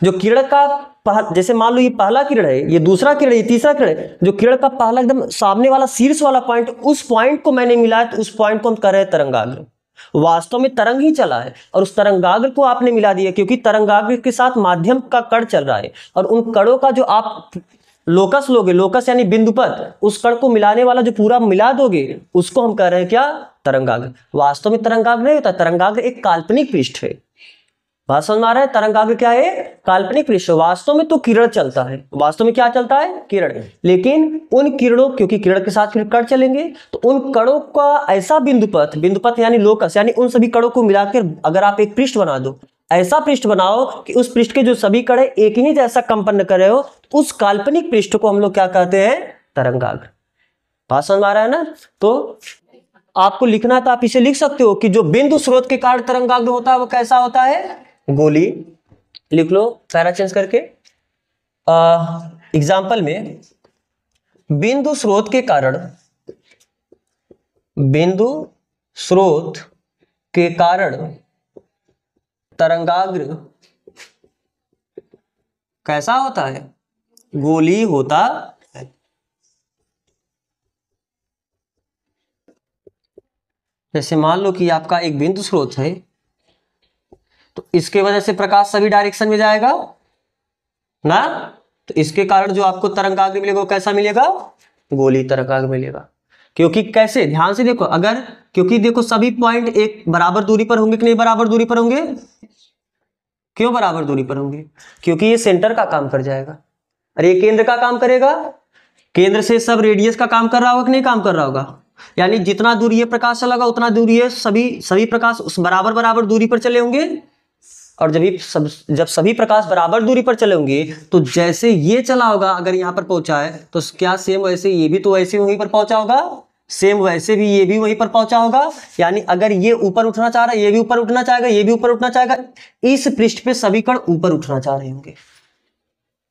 जो किरण का जैसे मान लो ये पहला किरण है, ये दूसरा किरण, ये तीसरा किरण है, जो किरण का पहला एकदम सामने वाला शीर्ष वाला पॉइंट, उस पॉइंट को मैंने मिलाया तो उस पॉइंट को हम कह रहे हैं तरंगाग्र। वास्तव में तरंग ही चला है और उस तरंगाग्र को आपने मिला दिया, क्योंकि तरंगाग्र के साथ माध्यम का कण चल रहा है, और उन कणों का जो आप लोकस लोगे, लोकस यानी बिंदुपत, उस कण को मिलाने वाला जो पूरा मिला दोगे उसको हम कह रहे हैं क्या, तरंगाग्र। वास्तव में तरंगाग्र नहीं होता, तरंगाग्र एक काल्पनिक पृष्ठ है। बात समझ में आ रहा है, तरंगाग्र क्या है, काल्पनिक पृष्ठ। वास्तव में तो किरण चलता है, वास्तव में क्या चलता है, किरण। लेकिन उन किरणों, क्योंकि किरण के साथ फिर कण चलेंगे, तो उन कणों का ऐसा बिंदुपत, बिंदुपत यानी लोकस, यानी उन सभी कणों को मिलाकर अगर आप एक पृष्ठ बना दो, ऐसा पृष्ठ बनाओ कि उस पृष्ठ के जो सभी कण एक ही जैसा कंपन कर रहे हो, उस काल्पनिक पृष्ठ को हम लोग क्या कहते हैं, तरंगाग्र। बात समझ में आ रहा है ना। तो आपको लिखना है तो आप इसे लिख सकते हो कि जो बिंदु स्रोत के कारण तरंगाग्र होता है वो कैसा होता है, गोली। लिख लो पैरा चेंज करके। एग्जाम्पल में बिंदु स्रोत के कारण, बिंदु स्रोत के कारण तरंगाग्र कैसा होता है, गोली होता है। जैसे मान लो कि आपका एक बिंदु स्रोत है, तो इसके वजह से प्रकाश सभी डायरेक्शन में जाएगा ना, तो इसके कारण जो आपको तरंगाग्र मिलेगा वो कैसा मिलेगा, गोली तरंगाग्र मिलेगा। क्योंकि कैसे, ध्यान से देखो, अगर, क्योंकि देखो सभी पॉइंट एक बराबर दूरी पर होंगे कि नहीं बराबर दूरी पर होंगे? क्यों बराबर दूरी पर होंगे? क्योंकि ये सेंटर का काम कर जाएगा और ये केंद्र का काम करेगा। केंद्र से सब रेडियस का काम कर रहा होगा कि नहीं काम कर रहा होगा? यानी जितना दूर ये प्रकाश चलेगा उतना दूर ये सभी प्रकाश उस बराबर बराबर दूरी पर चले होंगे। और जब सभी प्रकाश बराबर दूरी पर चले होंगे तो जैसे ये चला होगा, अगर यहाँ पर पहुंचा है तो क्या सेम वैसे ये भी तो वैसे वहीं पर पहुंचा होगा, सेम वैसे भी ये भी वहीं पर पहुंचा होगा। यानी अगर ये ऊपर उठना चाह रहा है, ये भी ऊपर उठना चाहेगा, ये भी ऊपर उठना चाहेगा, इस पृष्ठ पे सभी कण ऊपर उठना चाह रहे होंगे।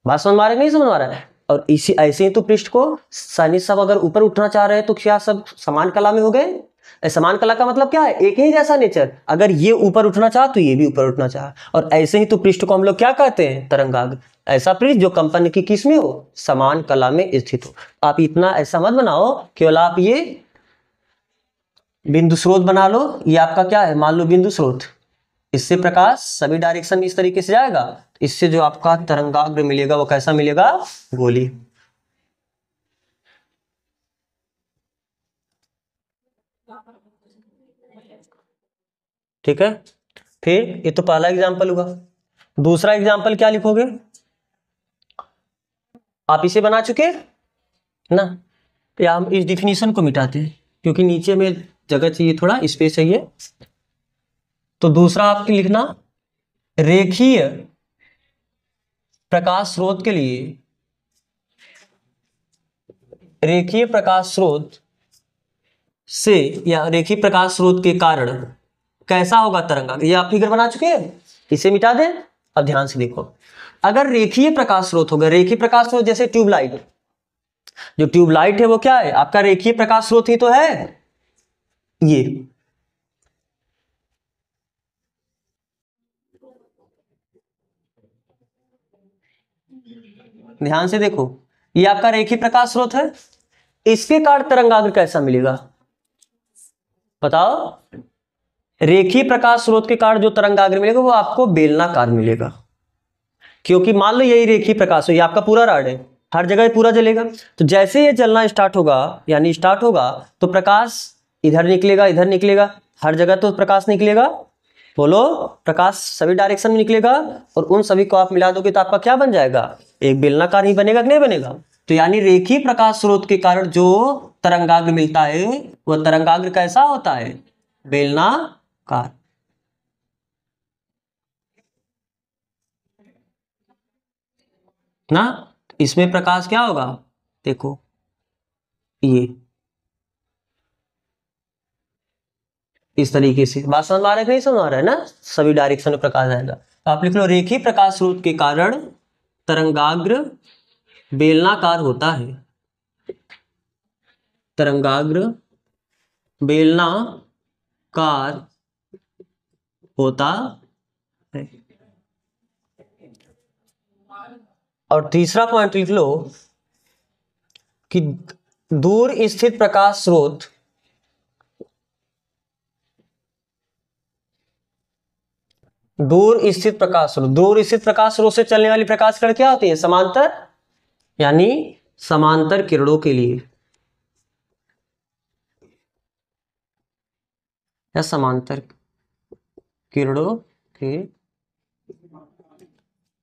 बात समझ में आ रहा है नहीं समझ में आ रहा है? और इसी ऐसे ही तो पृष्ठ को सानी सब अगर ऊपर उठना चाह रहे हैं तो क्या सब समान कला में हो गए? समान कला का मतलब क्या है? एक ही जैसा नेचर। अगर ये ऊपर उठना चाह तो ये भी ऊपर उठना चाह। और ऐसे ही तो पृष्ठ को हम लोग क्या कहते हैं? तरंगाग्र। ऐसा पृष्ठ जो कंपन की किस में हो? समान कला में स्थित हो। आप इतना ऐसा मत बनाओ, केवल आप ये बिंदु स्रोत बना लो। ये आपका क्या है? मान लो बिंदु स्रोत। इससे प्रकाश सभी डायरेक्शन में इस तरीके से जाएगा। इससे जो आपका तरंगाग्र मिलेगा वो कैसा मिलेगा? गोलीय। ठीक है, फिर ये तो पहला एग्जांपल हुआ। दूसरा एग्जांपल क्या लिखोगे? आप इसे बना चुके ना, या हम इस डिफिनीशन को मिटाते हैं क्योंकि नीचे में जगह चाहिए, थोड़ा स्पेस चाहिए। तो दूसरा आपके लिखना, रेखीय प्रकाश स्रोत के लिए, रेखीय प्रकाश स्रोत से या रेखीय प्रकाश स्रोत के कारण कैसा होगा तरंगाग्र। ये आप फिगर बना चुके हैं, इसे मिटा दें। अब ध्यान से देखो, अगर रेखीय प्रकाश स्रोत होगा, रेखीय प्रकाश स्रोत जैसे ट्यूबलाइट, जो ट्यूबलाइट है वो क्या है? आपका रेखीय प्रकाश स्रोत ही तो है। ये ध्यान से देखो, ये आपका रेखीय प्रकाश स्रोत है। इसके कारण तरंगाग्र कैसा मिलेगा बताओ? रेखीय प्रकाश स्रोत के कारण जो तरंगाग्र मिलेगा वो आपको बेलनाकार मिलेगा। क्योंकि मान लो यही रेखीय प्रकाश हो, ये आपका पूरा रॉड है, हर जगह पूरा जलेगा। तो जैसे ये जलना स्टार्ट होगा, यानी स्टार्ट होगा, तो प्रकाश इधर निकलेगा, इधर निकलेगा, हर जगह तो प्रकाश निकलेगा। बोलो, प्रकाश सभी डायरेक्शन में निकलेगा और उन सभी को आप मिला दोगे तो आपका क्या बन जाएगा? एक बेलनाकार ही बनेगा कि नहीं बनेगा? तो यानी रेखीय प्रकाश स्रोत के कारण जो तरंगाग्र मिलता है वह तरंगाग्र कैसा होता है? बेलनाकार। ना, इसमें प्रकाश क्या होगा? देखो ये इस तरीके से। बात समझ आ रहा है कि नहीं समझ आ रहा है ना? सभी डायरेक्शन में प्रकाश आएगा। तो आप लिख लो, रेखीय प्रकाश स्रोत के कारण तरंगाग्र बेलनाकार होता है। तरंगाग्र बेलनाकार होता है। और तीसरा पॉइंट लिख लो कि दूर स्थित प्रकाश स्रोत दूर स्थित प्रकाश स्रोत से चलने वाली प्रकाश कण क्या होती है? समांतर, यानी समांतर किरणों के लिए या समांतर किरणों के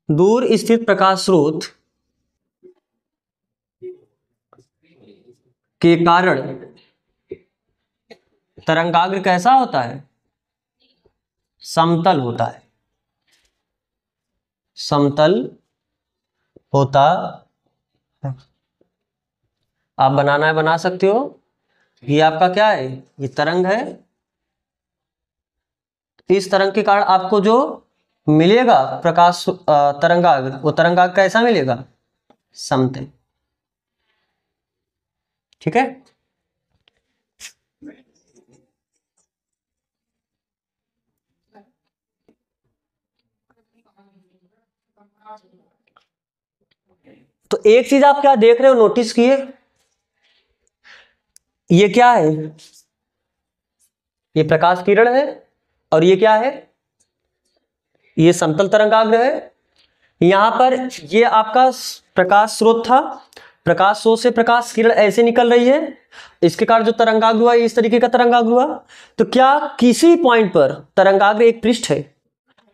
दूर स्थित प्रकाश स्रोत के कारण तरंगाग्र कैसा होता है? समतल होता है। समतल होता है। आप बनाना है बना सकते हो। ये आपका क्या है? ये तरंग है। इस तरंग के कारण आपको जो मिलेगा प्रकाश तरंगाग्र, वो तरंगाग्र कैसा मिलेगा? समतल। ठीक है। तो एक चीज आप क्या देख रहे हो, नोटिस किए? ये क्या है? ये प्रकाश किरण है और ये क्या है? ये समतल तरंगाग्र है। यहां पर ये आपका प्रकाश स्रोत था। प्रकाश स्रोत से प्रकाश किरण ऐसे निकल रही है, इसके कारण जो तरंगाग्र हुआ इस तरीके का तरंगाग्र हुआ। तो क्या किसी पॉइंट पर तरंगाग्र एक पृष्ठ है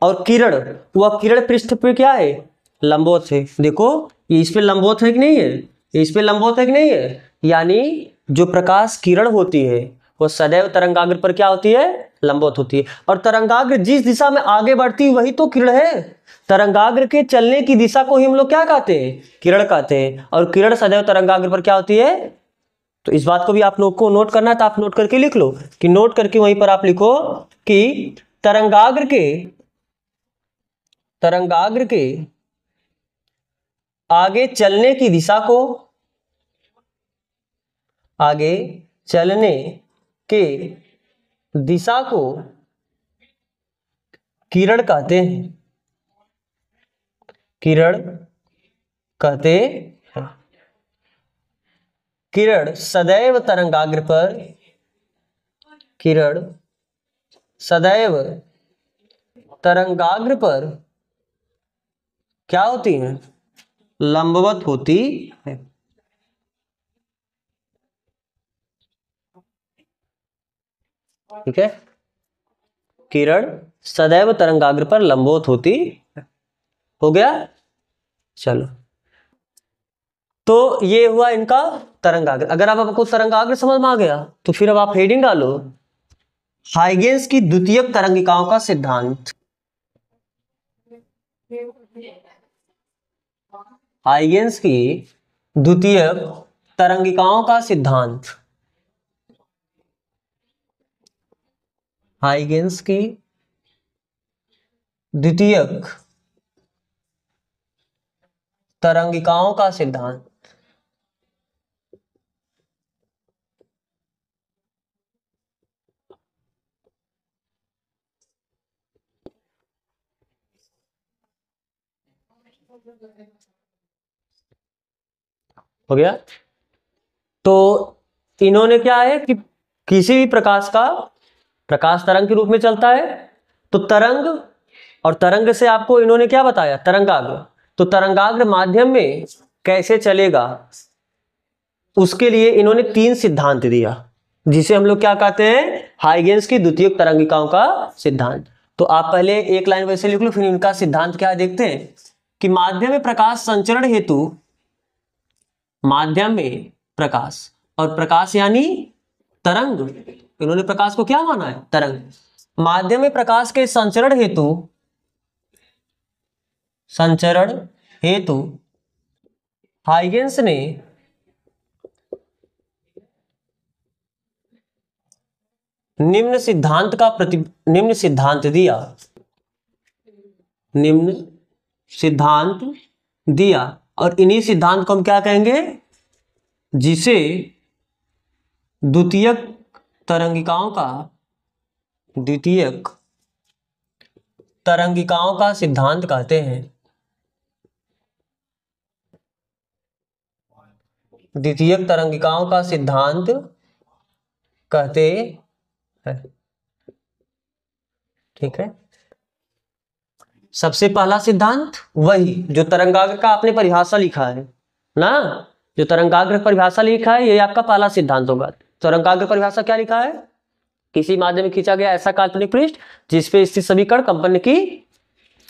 और किरण, वह किरण पृष्ठ पे क्या है, लंबवत है। देखो ये इस पे लंबवत है कि नहीं है, इस पे लंबवत है कि नहीं है, यानी जो प्रकाश किरण होती है वो सदैव तरंगाग्र पर क्या होती है, लंबवत होती है। और तरंगाग्र जिस दिशा में आगे बढ़ती है वही तो किरण है। तरंगाग्र के चलने की दिशा को ही हम लोग क्या कहते हैं, किरण कहते हैं। और किरण सदैव तरंगाग्र पर क्या होती है। तो इस बात को भी आप लोग को नोट करना है, तो आप नोट करके लिख लो कि नोट करके वहीं पर आप लिखो कि तरंगाग्र के आगे चलने की दिशा को, आगे चलने के दिशा को किरण कहते हैं, किरण कहते हैं। किरण सदैव तरंगाग्र पर, किरण सदैव तरंगाग्र पर क्या होती है, लंबवत होती है। ठीक है, किरण सदैव तरंगाग्र पर लंबवत होती है। हो गया, चलो। तो ये हुआ इनका तरंगाग्र। अगर अब आपको तरंगाग्र समझ में आ गया तो फिर अब आप हेडिंग डालो, हाइगेंस की द्वितीयक तरंगिकाओं का सिद्धांत। हाइगेंस की द्वितीयक तरंगिकाओं का सिद्धांत, हाइगेंस की द्वितीयक तरंगिकाओं का सिद्धांत। हो गया। तो इन्होंने क्या है कि किसी भी प्रकाश का, प्रकाश तरंग के रूप में चलता है, तो तरंग, और तरंग से आपको इन्होंने क्या बताया, तरंगाग्र। तो तरंगाग्र माध्यम में कैसे चलेगा उसके लिए इन्होंने 3 सिद्धांत दिया, जिसे हम लोग क्या कहते हैं, हाइगेंस की द्वितीयक तरंगिकाओं का सिद्धांत। तो आप पहले एक लाइन वैसे लिख लो, फिर इनका सिद्धांत क्या है देखते हैं कि माध्यम में प्रकाश संचरण हेतु, माध्यम में प्रकाश, और प्रकाश यानी तरंग, इन्होंने प्रकाश को क्या माना है, तरंग। माध्यम में प्रकाश के संचरण हेतु, संचरण हेतु हाइगेंस ने निम्न सिद्धांत दिया, निम्न सिद्धांत दिया। और इन्हीं सिद्धांत को हम क्या कहेंगे, जिसे द्वितीयक तरंगिकाओं का, द्वितीयक तरंगिकाओं का सिद्धांत कहते हैं। द्वितीयक तरंगिकाओं का सिद्धांत कहते हैं। ठीक है, सबसे पहला सिद्धांत वही जो तरंगाग्र का आपने परिभाषा लिखा है ना, जो तरंगाग्र परिभाषा लिखा है ये आपका पहला सिद्धांत होगा। तरंगाग्र परिभाषा क्या लिखा है, किसी माध्यम में खींचा गया ऐसा काल्पनिक पृष्ठ जिसपे स्थित सभी कण कंपन की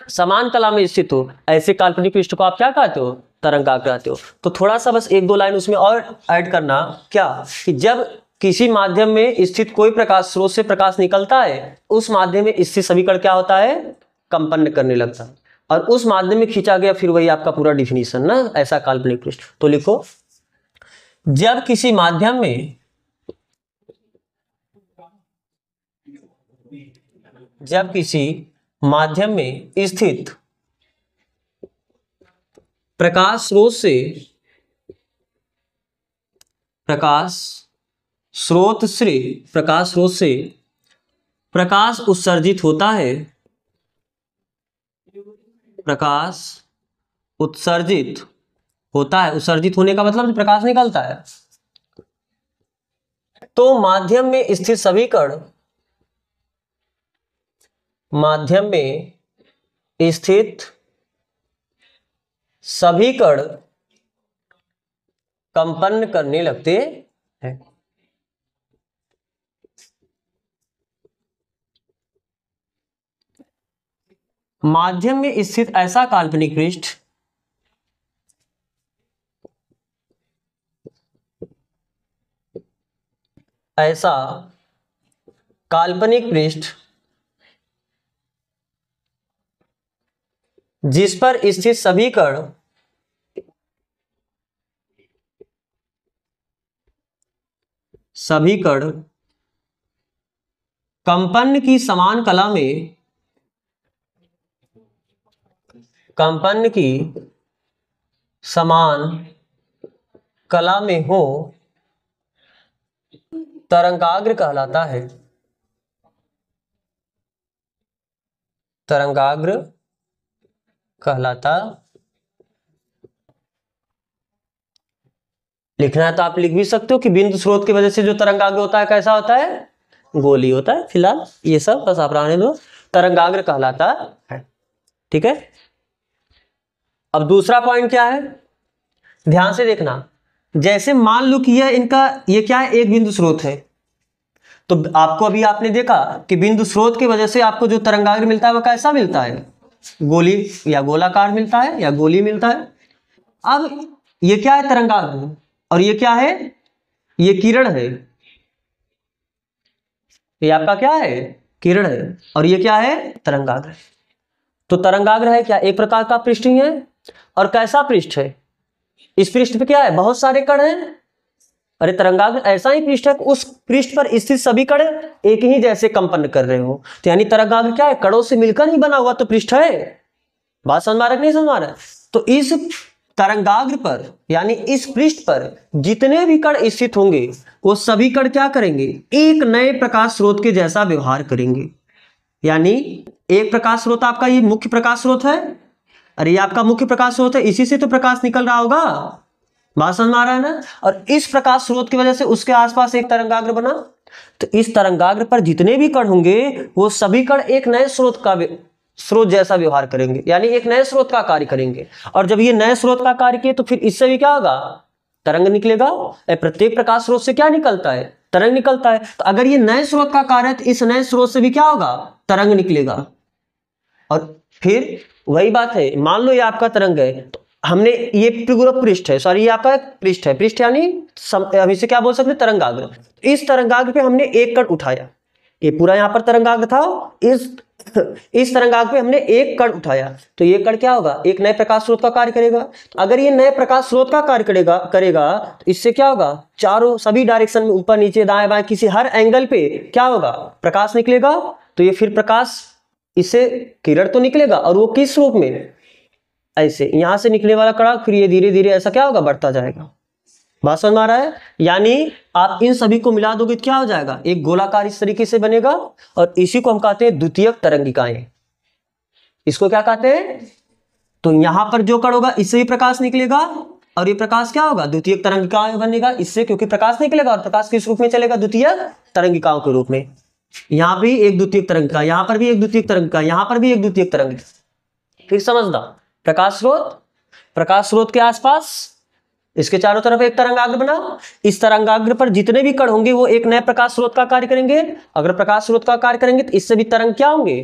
समान कला में स्थित हो, ऐसे काल्पनिक पृष्ठ को आप क्या कहते हो, तरंगाग्र कहते हो। तो थोड़ा सा बस 1-2 लाइन उसमें और ऐड करना, क्या कि जब किसी माध्यम में स्थित कोई प्रकाश स्रोत से प्रकाश निकलता है, उस माध्यम में स्थित सभी कण क्या होता है, कंपन करने लगता है, और उस माध्यम में खींचा गया, फिर वही आपका पूरा डिफिनीशन ना, ऐसा काल्पनिक पृष्ठ। तो लिखो, जब किसी माध्यम में, जब किसी माध्यम में स्थित प्रकाश स्रोत से, प्रकाश स्रोत से प्रकाश उत्सर्जित होता है, प्रकाश उत्सर्जित होता है, उत्सर्जित होने का मतलब प्रकाश निकलता है, तो माध्यम में स्थित सभी कण, माध्यम में स्थित सभी कण कंपन करने लगते हैं। माध्यम में स्थित ऐसा काल्पनिक पृष्ठ ऐसा काल्पनिक पृष्ठ जिस पर स्थित सभी कण कंपन की समान कला में हो तरंगाग्र कहलाता है। तरंगाग्र कहलाता। लिखना है तो आप लिख भी सकते हो कि बिंदु स्रोत की वजह से जो तरंगाग्र होता है कैसा होता है, गोली होता है। फिलहाल ये सब बस आप रहने दो, तरंगाग्र कहलाता है। ठीक है, अब दूसरा पॉइंट क्या है, ध्यान से देखना। जैसे मान लो कि ये क्या है, एक बिंदु स्रोत है, तो आपको अभी आपने देखा कि बिंदु स्रोत की वजह से आपको जो तरंगाग्र मिलता है वो कैसा मिलता है, गोली या गोलाकार मिलता है या गोली मिलता है। अब ये क्या है, तरंगाग्र, और ये क्या है, ये किरण है। ये आपका क्या है, किरण है, और ये क्या है, तरंगाग्र। तो तरंगाग्र है क्या, एक प्रकार का पृष्ठ ही है। और कैसा पृष्ठ है, इस पृष्ठ पे क्या है, बहुत सारे कण हैं। अरे तरंगाग्र ऐसा ही पृष्ठ है, उस पृष्ठ पर स्थित सभी कण एक ही जैसे कंपन कर रहे हो, तो यानी तरंगाग्र क्या है, कणों से मिलकर ही बना हुआ तो पृष्ठ है। बात समझ में आ रहा है नहीं समझ में आ रहा है। तो इस तरंगाग्र पर यानी इस पृष्ठ पर जितने भी कण स्थित होंगे वो सभी कण क्या करेंगे, एक नए प्रकाश स्रोत के जैसा व्यवहार करेंगे। यानी एक प्रकाश स्रोत आपका ये मुख्य प्रकाश स्रोत है, अरे ये आपका मुख्य प्रकाश स्रोत है, इसी से तो प्रकाश निकल रहा होगा। बात समझ में आ रहा है ना। और इस प्रकाश स्रोत की वजह से उसके आसपास एक तरंगाग्र बना, तो इस तरंगाग्र पर जितने भी कण होंगे वो सभी कण एक नए स्रोत जैसा व्यवहार करेंगे, यानी एक नए स्रोत का कार्य करेंगे। और जब ये नए स्रोत का कार्य किए तो फिर इससे भी क्या होगा, तरंग निकलेगा। प्रत्येक प्रकाश स्रोत से क्या निकलता है, तरंग निकलता है। तो अगर ये नए स्रोत का कार्य है तो इस नए स्रोत से भी क्या होगा, तरंग निकलेगा। और फिर वही बात है, मान लो ये आपका तरंग है, तो हमने ये पूरा पृष्ठ है, सॉरी ये आपका पृष्ठ है, पृष्ठ यानी हम इसे क्या बोल सकते हैं, तरंगाग्र। इस तरंगाग्र पे हमने एक कण उठाया, ये पूरा यहाँ पर तरंगाग्र था, इस तरंगाग्र पे हमने एक कण उठाया, तो ये कण क्या होगा, एक नए प्रकाश स्रोत का कार्य करेगा। तो अगर ये नए प्रकाश स्रोत का कार्य करेगा तो इससे क्या होगा, चारों सभी डायरेक्शन में, ऊपर नीचे दाएं बाएं किसी हर एंगल पे क्या होगा, प्रकाश निकलेगा। तो ये फिर प्रकाश, इससे किरण तो निकलेगा, और वो किस रूप में, ऐसे यहां से निकलने वाला कण फिर ये धीरे धीरे ऐसा क्या होगा, बढ़ता जाएगा। बात समझ में आ रहा है। यानी आप इन सभी को मिला दोगे तो क्या हो जाएगा, एक गोलाकार इस तरीके से बनेगा, और इसी को हम कहते हैं द्वितीयक तरंगिकाएं। इसको क्या कहते हैं, तो यहां पर जो कण होगा इससे भी प्रकाश निकलेगा, और ये प्रकाश क्या होगा, द्वितीयक तरंगिकाएं बनेगा इससे, क्योंकि प्रकाश निकलेगा और प्रकाश किस रूप में चलेगा, द्वितीयक तरंगिकाओं के रूप में। यहां भी एक द्वितीयक तरंगिका, यहां पर भी एक द्वितीयक तरंगिका, यहां पर भी एक द्वितीयक तरंगिका। फिर समझना, प्रकाश स्रोत के आसपास इसके चारों तरफ एक तरंगाग्र बना, इस तरंगाग्र पर जितने भी कण होंगे वो एक नए प्रकाश स्रोत का कार्य करेंगे। अगर प्रकाश स्रोत का कार्य करेंगे तो इससे भी तरंग क्या होंगे,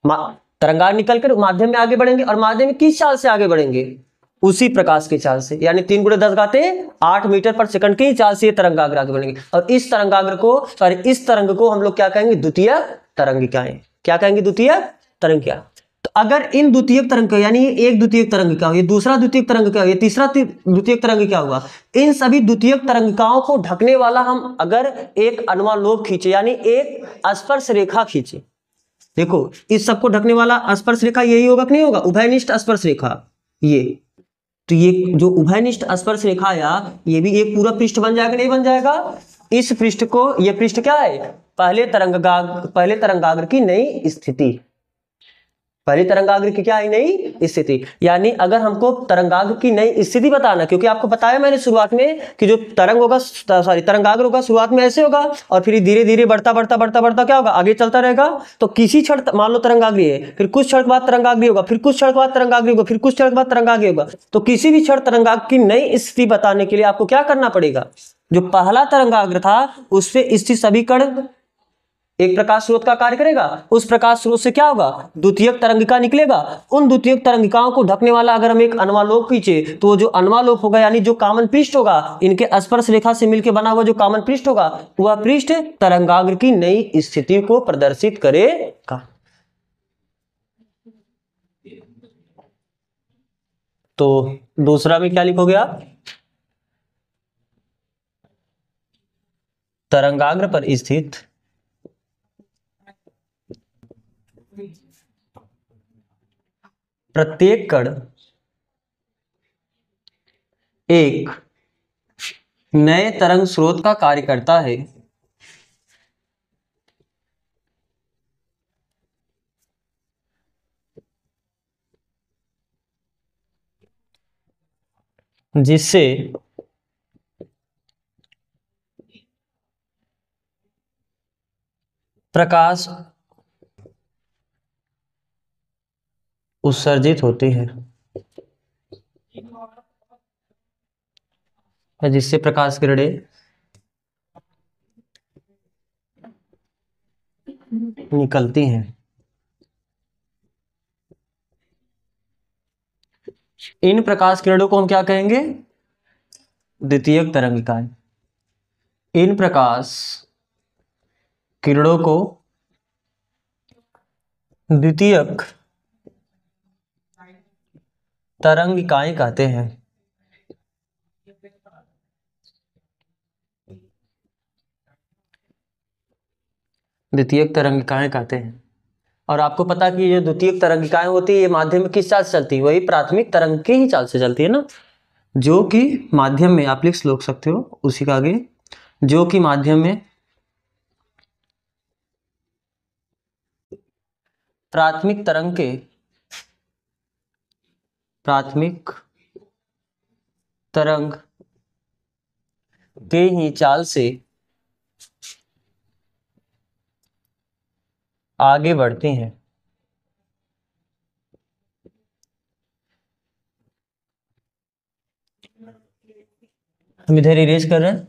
तरंगाग्र निकलकर माध्यम में आगे बढ़ेंगे, और माध्यम में किस चाल से आगे बढ़ेंगे, उसी प्रकाश की चाल से, यानी 3 × 10⁻8 मीटर पर सेकंड की चाल से ये तरंगाग्र आगे बढ़ेंगे। और इस तरंग को हम लोग क्या कहेंगे, द्वितीयक तरंगिकाएं। क्या कहेंगे, द्वितीयक तरंगिका। तो अगर इन द्वितीयक तरंग का, यानी ये एक द्वितीयक तरंगिका हो, ये दूसरा द्वितीयक तरंगिका हो, ये तीसरा द्वितीयक तरंगिका हुआ, इन सभी द्वितीयक तरंगिकाओं को ढकने वाला हम अगर एक अनुलोम खींचे, यानी एक स्पर्श रेखा खींचे, देखो इस सबको ढकने वाला स्पर्श रेखा यही होगा कि नहीं होगा, उभयनिष्ठ स्पर्श रेखा। ये तो ये जो उभयनिष्ठ स्पर्श रेखा या ये भी एक पूरा पृष्ठ बन जाएगा, नहीं बन जाएगा। इस पृष्ठ को, ये पृष्ठ क्या है, पहले तरंगाग्र की नई स्थिति, पहली तरंगाग्र की क्या है, नई स्थिति। यानी अगर हमको तरंगाग्र की नई स्थिति बताना, क्योंकि आपको बताया मैंने शुरुआत में कि जो तरंग होगा, सॉरी तरंगाग्र होगा, शुरुआत में ऐसे होगा और फिर धीरे धीरे बढ़ता बढ़ता बढ़ता बढ़ता क्या होगा, आगे चलता रहेगा। तो किसी क्षण मान लो तरंगाग्र है, फिर कुछ क्षण बाद तरंगाग्र होगा, फिर कुछ क्षण बाद तरंगाग्र होगा, फिर कुछ क्षण बाद तरंगाग्र होगा। तो किसी भी क्षण तरंगाग्र की नई स्थिति बताने के लिए आपको क्या करना पड़ेगा, जो पहला तरंगाग्र था उस पे स्थित सभी कण एक प्रकाश स्रोत का कार्य करेगा, उस प्रकाश स्रोत से क्या होगा, द्वितीयक तरंगिका निकलेगा। उन द्वितीयक तरंगिकाओं को ढकने वाला अगर हम एक अनुवालोक खींचे तो जो अनुवालोक होगा, यानी जो कॉमन पृष्ठ होगा, इनके स्पर्श रेखा से मिलकर बना हुआ जो कॉमन पृष्ठ होगा, वह पृष्ठ तरंगाग्र की नई स्थिति को प्रदर्शित करेगा। तो दूसरा में क्या लिखोगे आप, तरंगाग्र पर स्थित प्रत्येक कण एक नए तरंग स्रोत का कार्य करता है, जिससे प्रकाश उत्सर्जित होती है, जिससे प्रकाश किरणें निकलती हैं। इन प्रकाश किरणों को हम क्या कहेंगे, द्वितीयक तरंगिकाएं। इन प्रकाश किरणों को द्वितीयक तरंगिकाएं कहते हैं। द्वितीयक तरंगिकाएं कहते हैं। और आपको पता कि ये द्वितीयक तरंगिकाएं होती है, ये माध्यम में किस चाल से चलती है, वही प्राथमिक तरंग की ही चाल से चलती है ना, जो कि माध्यम में आप लिख सकते हो उसी का आगे, जो कि माध्यम में प्राथमिक तरंग के ही चाल से आगे बढ़ती हैं। हम इधर इरेज कर रहे हैं।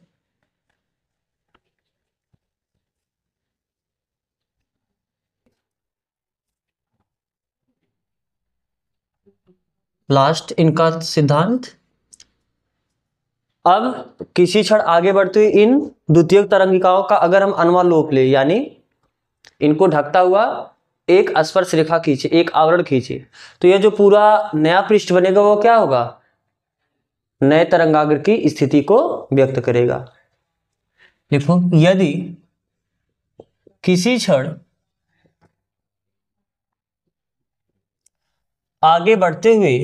लास्ट इनका सिद्धांत, अब किसी क्षण आगे बढ़ते हुए इन द्वितीयक तरंगिकाओं का अगर हम अनुवालोक ले, यानी इनको ढकता हुआ एक स्पर्श रेखा खींचे, एक आवरण खींचे, तो यह जो पूरा नया पृष्ठ बनेगा वो क्या होगा, नए तरंगाग्र की स्थिति को व्यक्त करेगा। देखो, यदि किसी क्षण आगे बढ़ते हुए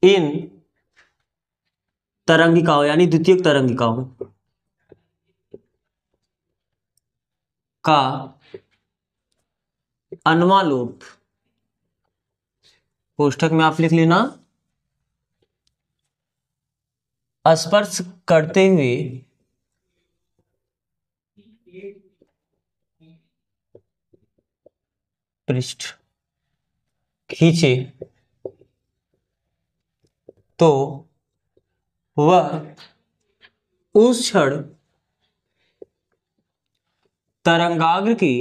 इन तरंगिकाओं यानी द्वितीयक तरंगिकाओं का अनुवालोक, कोष्ठक में आप लिख लेना, स्पर्श करते हुए पृष्ठ खींचे तो वह उस क्षण तरंगाग्र की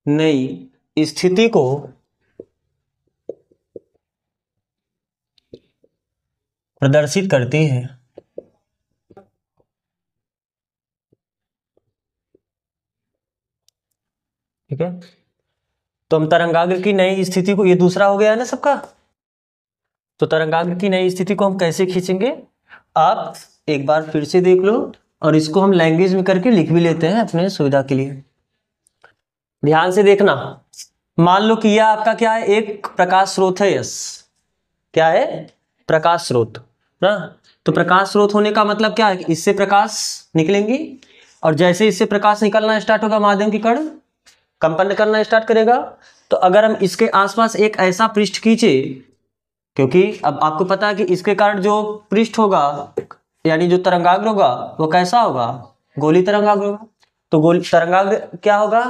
नई स्थिति को प्रदर्शित करती है। ठीक है, तो हम तरंगाग्र की नई स्थिति को, ये दूसरा हो गया है ना सबका, तो तरंगाग्र की नई स्थिति को हम कैसे खींचेंगे आप एक बार फिर से देख लो, और इसको हम लैंग्वेज में करके लिख भी लेते हैं अपने सुविधा के लिए। ध्यान से देखना, मान लो कि यह आपका क्या है, एक प्रकाश स्रोत है, यस क्या है, प्रकाश स्रोत ना। तो प्रकाश स्रोत होने का मतलब क्या है कि इससे प्रकाश निकलेंगी और जैसे इससे प्रकाश निकलना स्टार्ट होगा माध्यम की कण कंपन करना स्टार्ट करेगा। तो अगर हम इसके आसपास एक ऐसा पृष्ठ खींचे, क्योंकि अब आपको पता है कि इसके कारण जो पृष्ठ होगा यानी जो तरंगाग्र होगा वो कैसा होगा, गोली तरंगाग्र होगा। तो गोली तरंगाग्र क्या होगा,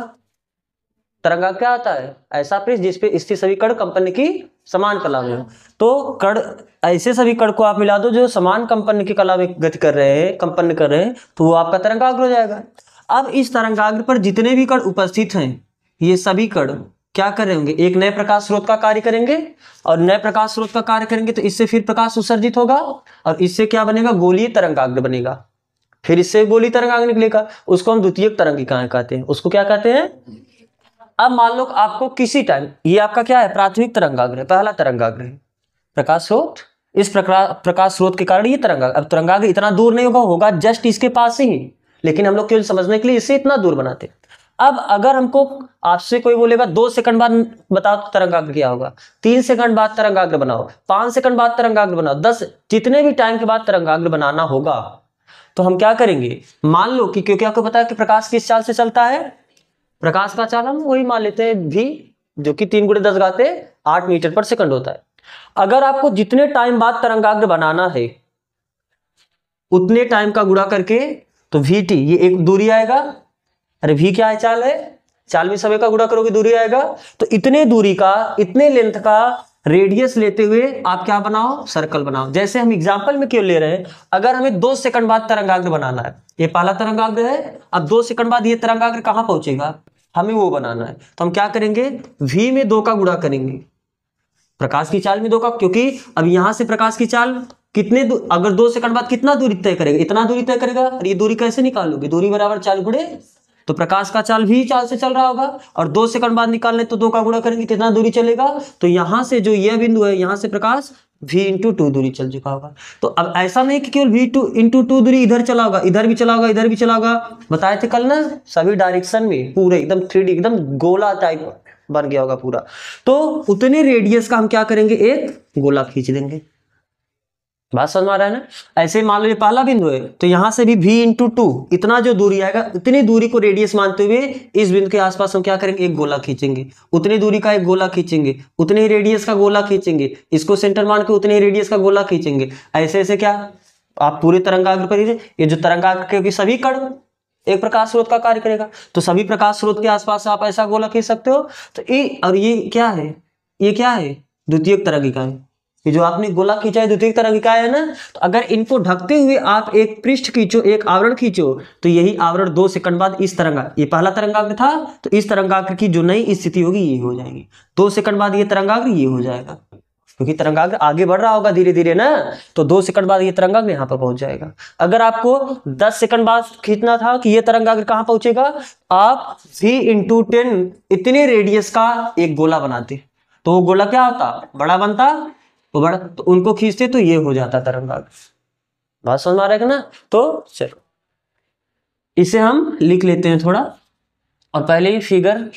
तरंगाग्र क्या होता है, ऐसा पृष्ठ जिसपे स्थित सभी कण कंपन की समान कला में। तो कण ऐसे सभी कण को आप मिला दो जो समान कंपन की कला में गति कर रहे हैं, कंपन कर रहे हैं, तो वो आपका तरंगाग्र हो जाएगा। अब इस तरंगाग्र पर जितने भी कण उपस्थित हैं ये सभी कण क्या कर रहे होंगे, एक नए प्रकाश स्रोत का कार्य करेंगे, और नए प्रकाश स्रोत का कार्य करेंगे तो इससे फिर प्रकाश उत्सर्जित होगा और इससे क्या बनेगा, गोलीय तरंगाग्र बनेगा। फिर इससे गोलीय तरंगाग्र निकलेगा, उसको हम द्वितीयक तरंगिकाएं कहते हैं। उसको क्या कहते हैं। अब मान लो आपको किसी टाइम, ये आपका क्या है, प्राथमिक तरंगाग्र है, पहला तरंगाग्र है, प्रकाश स्रोत, इस प्रकाश स्रोत के कारण ये तरंगाग्र। अब तरंगाग्र इतना दूर नहीं होगा, होगा जस्ट इसके पास ही, लेकिन हम लोग केवल समझने के लिए इसे इतना दूर बनाते। अब अगर हमको आपसे कोई बोलेगा 2 सेकंड बाद बताओ तो तरंगाग्र क्या होगा, 3 सेकंड बाद तरंगाग्र बनाओ, 5 सेकंड बाद तरंगाग्र बनाओ, 10 जितने भी टाइम के बाद तरंगाग्र बनाना होगा, तो हम क्या करेंगे, मान लो कि क्योंकि आपको पता है कि प्रकाश किस चाल से चलता है, प्रकाश का चाल हम वही मान लेते हैं भी, जो कि 3 × 10 घाते 8 मीटर पर सेकंड होता है। अगर आपको जितने टाइम बाद तरंगाग्र बनाना है उतने टाइम का गुणा करके, तो VT ये एक दूरी आएगा, अरे V क्या है, चाल है, चाल में समय का गुणा करोगे दूरी आएगा, तो इतने दूरी का, इतने लेंथ का रेडियस लेते हुए आप क्या बनाओ, सर्कल बनाओ। जैसे हम एग्जांपल में क्यों ले रहे हैं, अगर हमें 2 सेकंड बाद तरंगाग्र बनाना है, ये पहला तरंगाग्र है, अब 2 सेकंड बाद ये तरंगाग्र कहां पहुंचेगा, हमें वो बनाना है, तो हम क्या करेंगे, V में 2 का गुणा करेंगे, प्रकाश की चाल में 2 का, क्योंकि अब यहां से प्रकाश की चाल कितने अगर 2 सेकंड बाद कितना दूरी तय करेगा, इतना दूरी तय करेगा, और ये दूरी कैसे निकालोगे, दूरी बराबर चाल गुणे, तो प्रकाश का चाल भी चाल से चल रहा होगा, और 2 सेकंड बाद निकालने तो 2 का गुणा करेंगे, कितना दूरी चलेगा, तो यहां से जो यह बिंदु है यहां से प्रकाश V × 2 दूरी चल चुका होगा। तो अब ऐसा नहीं कि केवल V × 2 दूरी इधर चला होगा, इधर भी चला होगा, इधर भी चला होगा, बताए थे कल ना, सभी डायरेक्शन में पूरे एकदम 3D एकदम गोला टाइप बन गया होगा पूरा। तो उतने रेडियस का हम क्या करेंगे, एक गोला खींच देंगे। बात समझ में आ रहा है ना। ऐसे मान लो ये पहला बिंदु है, तो यहां से भी V × 2 इतना जो दूरी आएगा, उतनी दूरी को रेडियस मानते हुए इस बिंदु के आसपास हम क्या करेंगे, एक गोला खींचेंगे, उतनी दूरी का एक गोला खींचेंगे, उतने ही रेडियस का गोला खींचेंगे, इसको सेंटर मान के उतने ही रेडियस का गोला खींचेंगे। ऐसे ऐसे क्या आप पूरे तरंगाग्र पर, ये जो तरंगाग्र, क्योंकि सभी कण एक प्रकाश स्रोत का कार्य करेगा, तो सभी प्रकाश स्रोत के आसपास आप ऐसा गोला खींच सकते हो। तो ये, और ये क्या है, ये क्या है, द्वितीयक तरंगिकाएं, ये जो आपने गोला खींचा है द्वितीयक तरंगिकाएं है ना। तो अगर इनको ढकते हुए आप एक पृष्ठ खींचो, एक आवरण खींचो, तो यही आवरण 2 सेकंड बाद इस तरंगा, ये पहला तरंगाग्र था, तो इस तरंगाग्र की जो नई स्थिति होगी ये हो जाएगी, 2 सेकंड बाद ये तरंगाग्र ये हो जाएगा, क्योंकि तरंगाग्र आगे बढ़ रहा होगा धीरे धीरे ना, तो 2 सेकंड बाद ये तरंगाग्र यहाँ पर पहुंच जाएगा। अगर आपको 10 सेकंड बाद खींचना था कि ये तरंगाग्र कहां पहुंचेगा, आप V × 10 इतने रेडियस का एक गोला बनाते, तो वो गोला क्या होता, बड़ा बनता, वो बड़ा, तो उनको खींचते तो ये हो जाता तरंगाग्र। बात समझ में आ रहा है ना। तो चलो इसे हम लिख लेते हैं थोड़ा, और पहले ही फिगर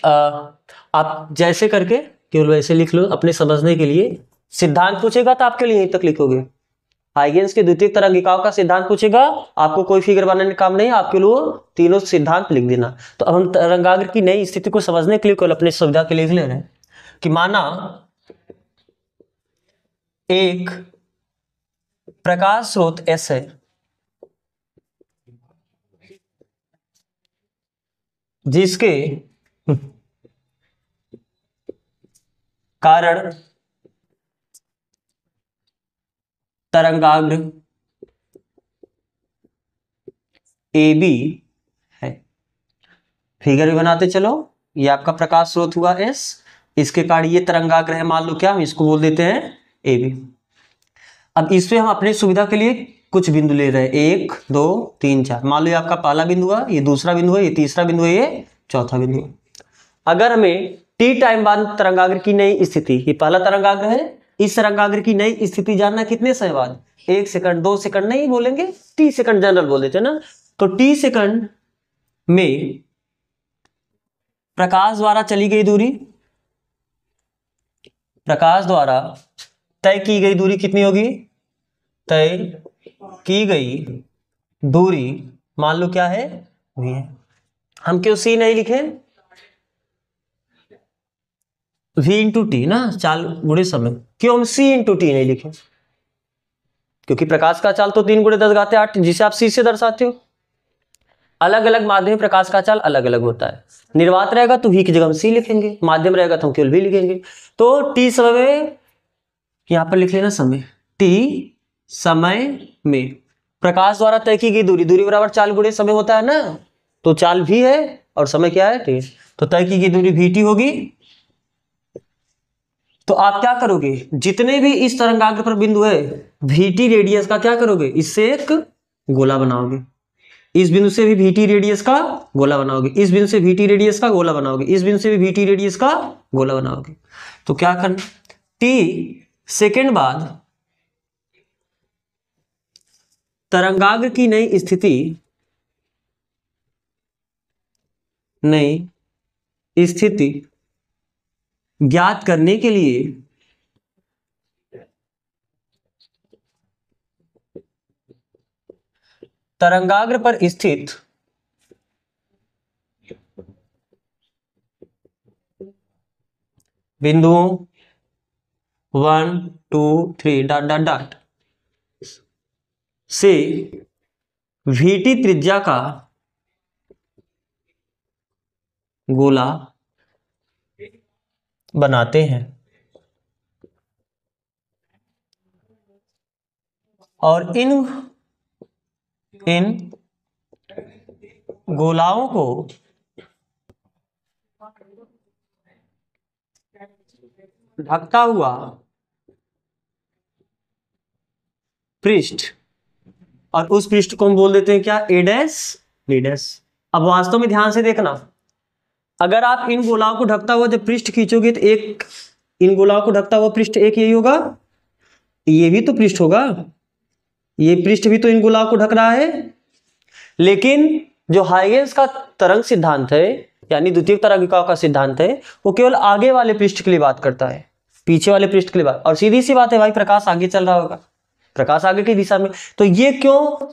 आप जैसे करके केवल वैसे लिख लो अपने समझने के लिए। सिद्धांत पूछेगा तो आपके लिए यहीं तक लिखोगे, हाइगेंस के द्वितीयक तरंगिकाओं का सिद्धांत पूछेगा, आपको कोई फिगर बनाने का काम नहीं, आपके लिए तीनों सिद्धांत लिख देना। तो अब हम तरंगाग्र की नई स्थिति को समझने के लिए केवल अपने सुविधा के लिए लिख ले रहे हैं कि माना एक प्रकाश स्रोत S है, जिसके कारण तरंगाग्र AB है। फिगर भी बनाते चलो, ये आपका प्रकाश स्रोत हुआ S, इसके कारण ये तरंगाग्र है, मान लो क्या, हम इसको बोल देते हैं AB। अब इस पे हम अपनी सुविधा के लिए कुछ बिंदु ले रहे हैं, 1 2 3 4, मान लो ये आपका पहला बिंदु है, ये दूसरा बिंदु है, ये तीसरा बिंदु है, ये चौथा बिंदु है। अगर हमें T टाइम बाद तरंगाग्र की नई स्थिति, ये पहला तरंगाग्र है, इस तरंगाग्र की नई स्थिति जानना कितने समय बाद, 1 सेकंड 2 सेकंड नहीं बोलेंगे, T सेकंड जनरल बोल देते ना। तो T सेकंड में प्रकाश द्वारा चली गई दूरी, प्रकाश द्वारा तय की गई दूरी कितनी होगी, तय की गई दूरी मान लो क्या है वी है। हम क्यों सी नहीं लिखे, वी इंटू टी ना, चाल गुणे समय, क्यों हम सी इंटू टी नहीं लिखे? क्योंकि प्रकाश का चाल तो 3 गुणे 10 घाते 8 जिसे आप सी से दर्शाते हो। अलग अलग माध्यम में प्रकाश का चाल अलग अलग होता है। निर्वात रहेगा तो वी की जगह हम सी लिखेंगे, माध्यम रहेगा तो हम केवल वी लिखेंगे। तो टी समय में, यहां पर लिख लेना समय, टी समय में प्रकाश द्वारा तय की गई दूरी, दूरी बराबर चाल गुणे समय होता है ना, तो चाल भी है और समय क्या है, टी। तो तय की गई दूरी वी टी होगी। तो आप क्या करोगे, जितने भी इस तरंगाग्र पर बिंदु है वीटी रेडियस का क्या करोगे, इससे एक गोला बनाओगे। इस बिंदु से भी वीटी रेडियस का गोला बनाओगे, इस बिंदु से वीटी रेडियस का गोला बनाओगे, इस बिंदु से भी वीटी रेडियस का गोला बनाओगे। तो क्या करना, टी सेकेंड बाद तरंगाग्र की नई स्थिति, नई स्थिति ज्ञात करने के लिए तरंगाग्र पर स्थित बिंदुओं 1 2 3 डॉट डॉट डॉट से वीटी त्रिज्या का गोला बनाते हैं और इन गोलाओं को ढकता हुआ पृष्ठ, और उस पृष्ठ को हम बोल देते हैं क्या, ए डैश बी डैश। अब वास्तव में ध्यान से देखना, अगर आप इन गोलाओं को ढकता हुआ जब पृष्ठ खींचोगे तो एक इन गोलाओं को ढकता हुआ पृष्ठ एक यही होगा, ये भी तो पृष्ठ होगा, ये पृष्ठ भी तो इन गोलाओं को ढक रहा है। लेकिन जो हाइगेंस का तरंग सिद्धांत है, यानी द्वितीय तरंगिकाओं का सिद्धांत है, वो केवल आगे वाले पृष्ठ के लिए बात करता है, पीछे वाले पृष्ठ के लिए बात। और सीधी सी बात है भाई, प्रकाश आगे चल रहा होगा, प्रकाश आगे की दिशा में, तो ये क्यों,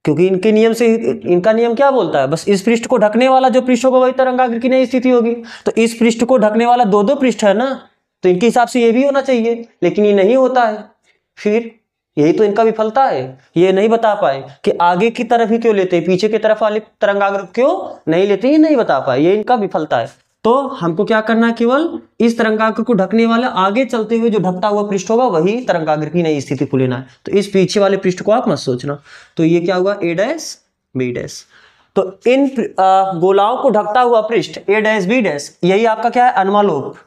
क्योंकि इनके नियम से, इनका नियम क्या बोलता है, बस इस पृष्ठ को ढकने वाला जो पृष्ठ होगा वही तरंगाग्र की नई स्थिति होगी। तो इस पृष्ठ को ढकने वाला दो पृष्ठ है ना, तो इनके हिसाब से ये भी होना चाहिए, लेकिन ये नहीं होता है। फिर यही तो इनका विफलता है, ये नहीं बता पाए कि आगे की तरफ ही क्यों लेते, पीछे की तरफ वाले तरंगाग्र क्यों नहीं लेते, ये नहीं बता पाए, ये इनका विफलता है। तो हमको क्या करना है, केवल इस तरंगाग्र को ढकने वाला आगे चलते हुए जो ढकता हुआ पृष्ठ होगा वही तरंगाग्र की नई स्थिति को लेना है। तो इस पीछे वाले पृष्ठ को आप मत सोचना। तो ये क्या हुआ, ए डैश बी डैश। तो इन गोलाओं को ढकता हुआ पृष्ठ ए डैश बी डैश, यही आपका क्या है, अनुमालोक।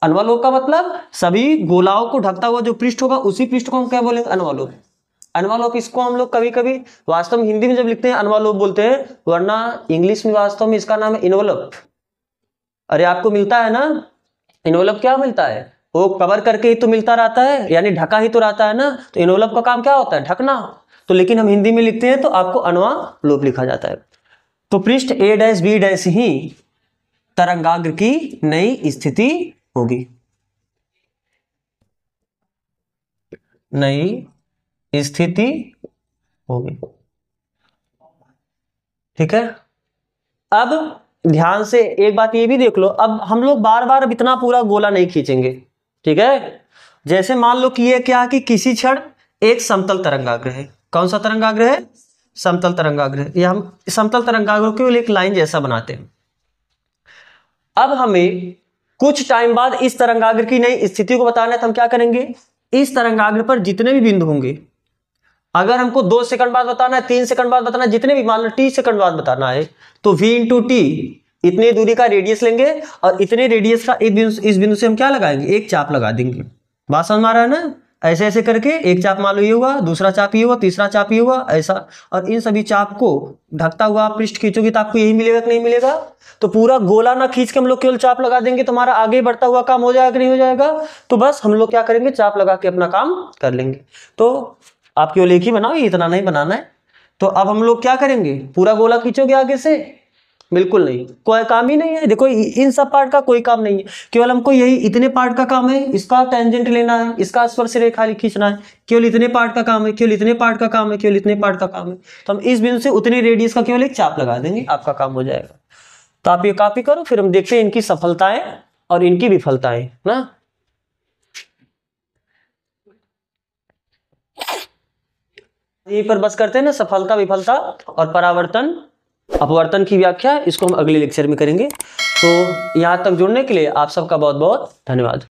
अनुमालोक का मतलब सभी गोलाओं को ढकता हुआ जो पृष्ठ होगा उसी पृष्ठ को हम क्या बोलेंगे, अनुमालोक। अनुमालोक इसको हम लोग कभी कभी वास्तव में हिंदी में जब लिखते हैं अनुमालोक बोलते हैं, वरना इंग्लिश में वास्तव में इसका नाम है इन्वलप। अरे आपको मिलता है ना इन्वलप, क्या मिलता है, वो कवर करके ही तो मिलता रहता है, यानी ढका ही तो रहता है ना। तो इन्वलप का काम क्या होता है, ढकना। तो लेकिन हम हिंदी में लिखते हैं तो आपको अनुमालोक लिखा जाता है। तो पृष्ठ ए डैश बी डैश ही तरंगाग्र की नई स्थिति होगी, नई स्थिति होगी, ठीक है। अब ध्यान से एक बात ये भी देख लो, अब हम लोग बार बार अब इतना पूरा गोला नहीं खींचेंगे, ठीक है। जैसे मान लो कि ये क्या, कि किसी क्षण एक समतल तरंगाग्र है, कौन सा तरंगाग्र है, समतल तरंगाग्र है। ये हम समतल तरंगाग्र को एक लाइन जैसा बनाते हैं। अब हमें कुछ टाइम बाद इस तरंगाग्र की नई स्थिति को बताना है, तो हम क्या करेंगे, इस तरंगाग्र पर जितने भी बिंदु होंगे, अगर हमको 2 सेकंड बाद बताना है, 3 सेकंड बाद बताना है, जितने भी, मान लो टी सेकंड बाद बताना है, तो v इंटू टी इतने दूरी का रेडियस लेंगे और इतने रेडियस का इस बिंदु से हम क्या लगाएंगे, एक चाप लगा देंगे। बात समझ में आ रहा है ना, ऐसे ऐसे करके एक चाप मान लो ये हुआ, दूसरा चाप ये हुआ, तीसरा चाप ये हुआ, ऐसा। और इन सभी चाप को ढकता हुआ आप पृष्ठ खींचोगे तो आपको यही मिलेगा कि नहीं मिलेगा। तो पूरा गोला ना खींच के हम लोग केवल चाप लगा देंगे, तुम्हारा आगे बढ़ता हुआ काम हो जाएगा कि नहीं हो जाएगा। तो बस हम लोग क्या करेंगे, चाप लगा के अपना काम कर लेंगे। तो आप केवल एक ही बनाओ, इतना नहीं बनाना है। तो अब हम लोग क्या करेंगे, पूरा गोला खींचोगे आगे से, बिल्कुल नहीं, कोई काम ही नहीं है। देखो इन सब पार्ट का कोई काम नहीं है, केवल हमको यही इतने पार्ट का काम है, इसका टेंजेंट लेना है, इसका स्पर्श रेखा खींचना है, केवल इतने पार्ट का काम है, केवल इतने पार्ट का काम है, केवल इतने पार्ट का काम है। तो हम इस बिंदु से उतने रेडियस का केवल एक चाप लगा देंगे, आपका काम हो जाएगा। तो आप ये कॉपी करो, फिर हम देखते हैं इनकी सफलताएं और इनकी विफलताएं ना। यहीं पर बस करते हैं ना, सफलता विफलता और परावर्तन अपवर्तन की व्याख्या, इसको हम अगले लेक्चर में करेंगे। तो यहाँ तक जुड़ने के लिए आप सबका बहुत बहुत धन्यवाद।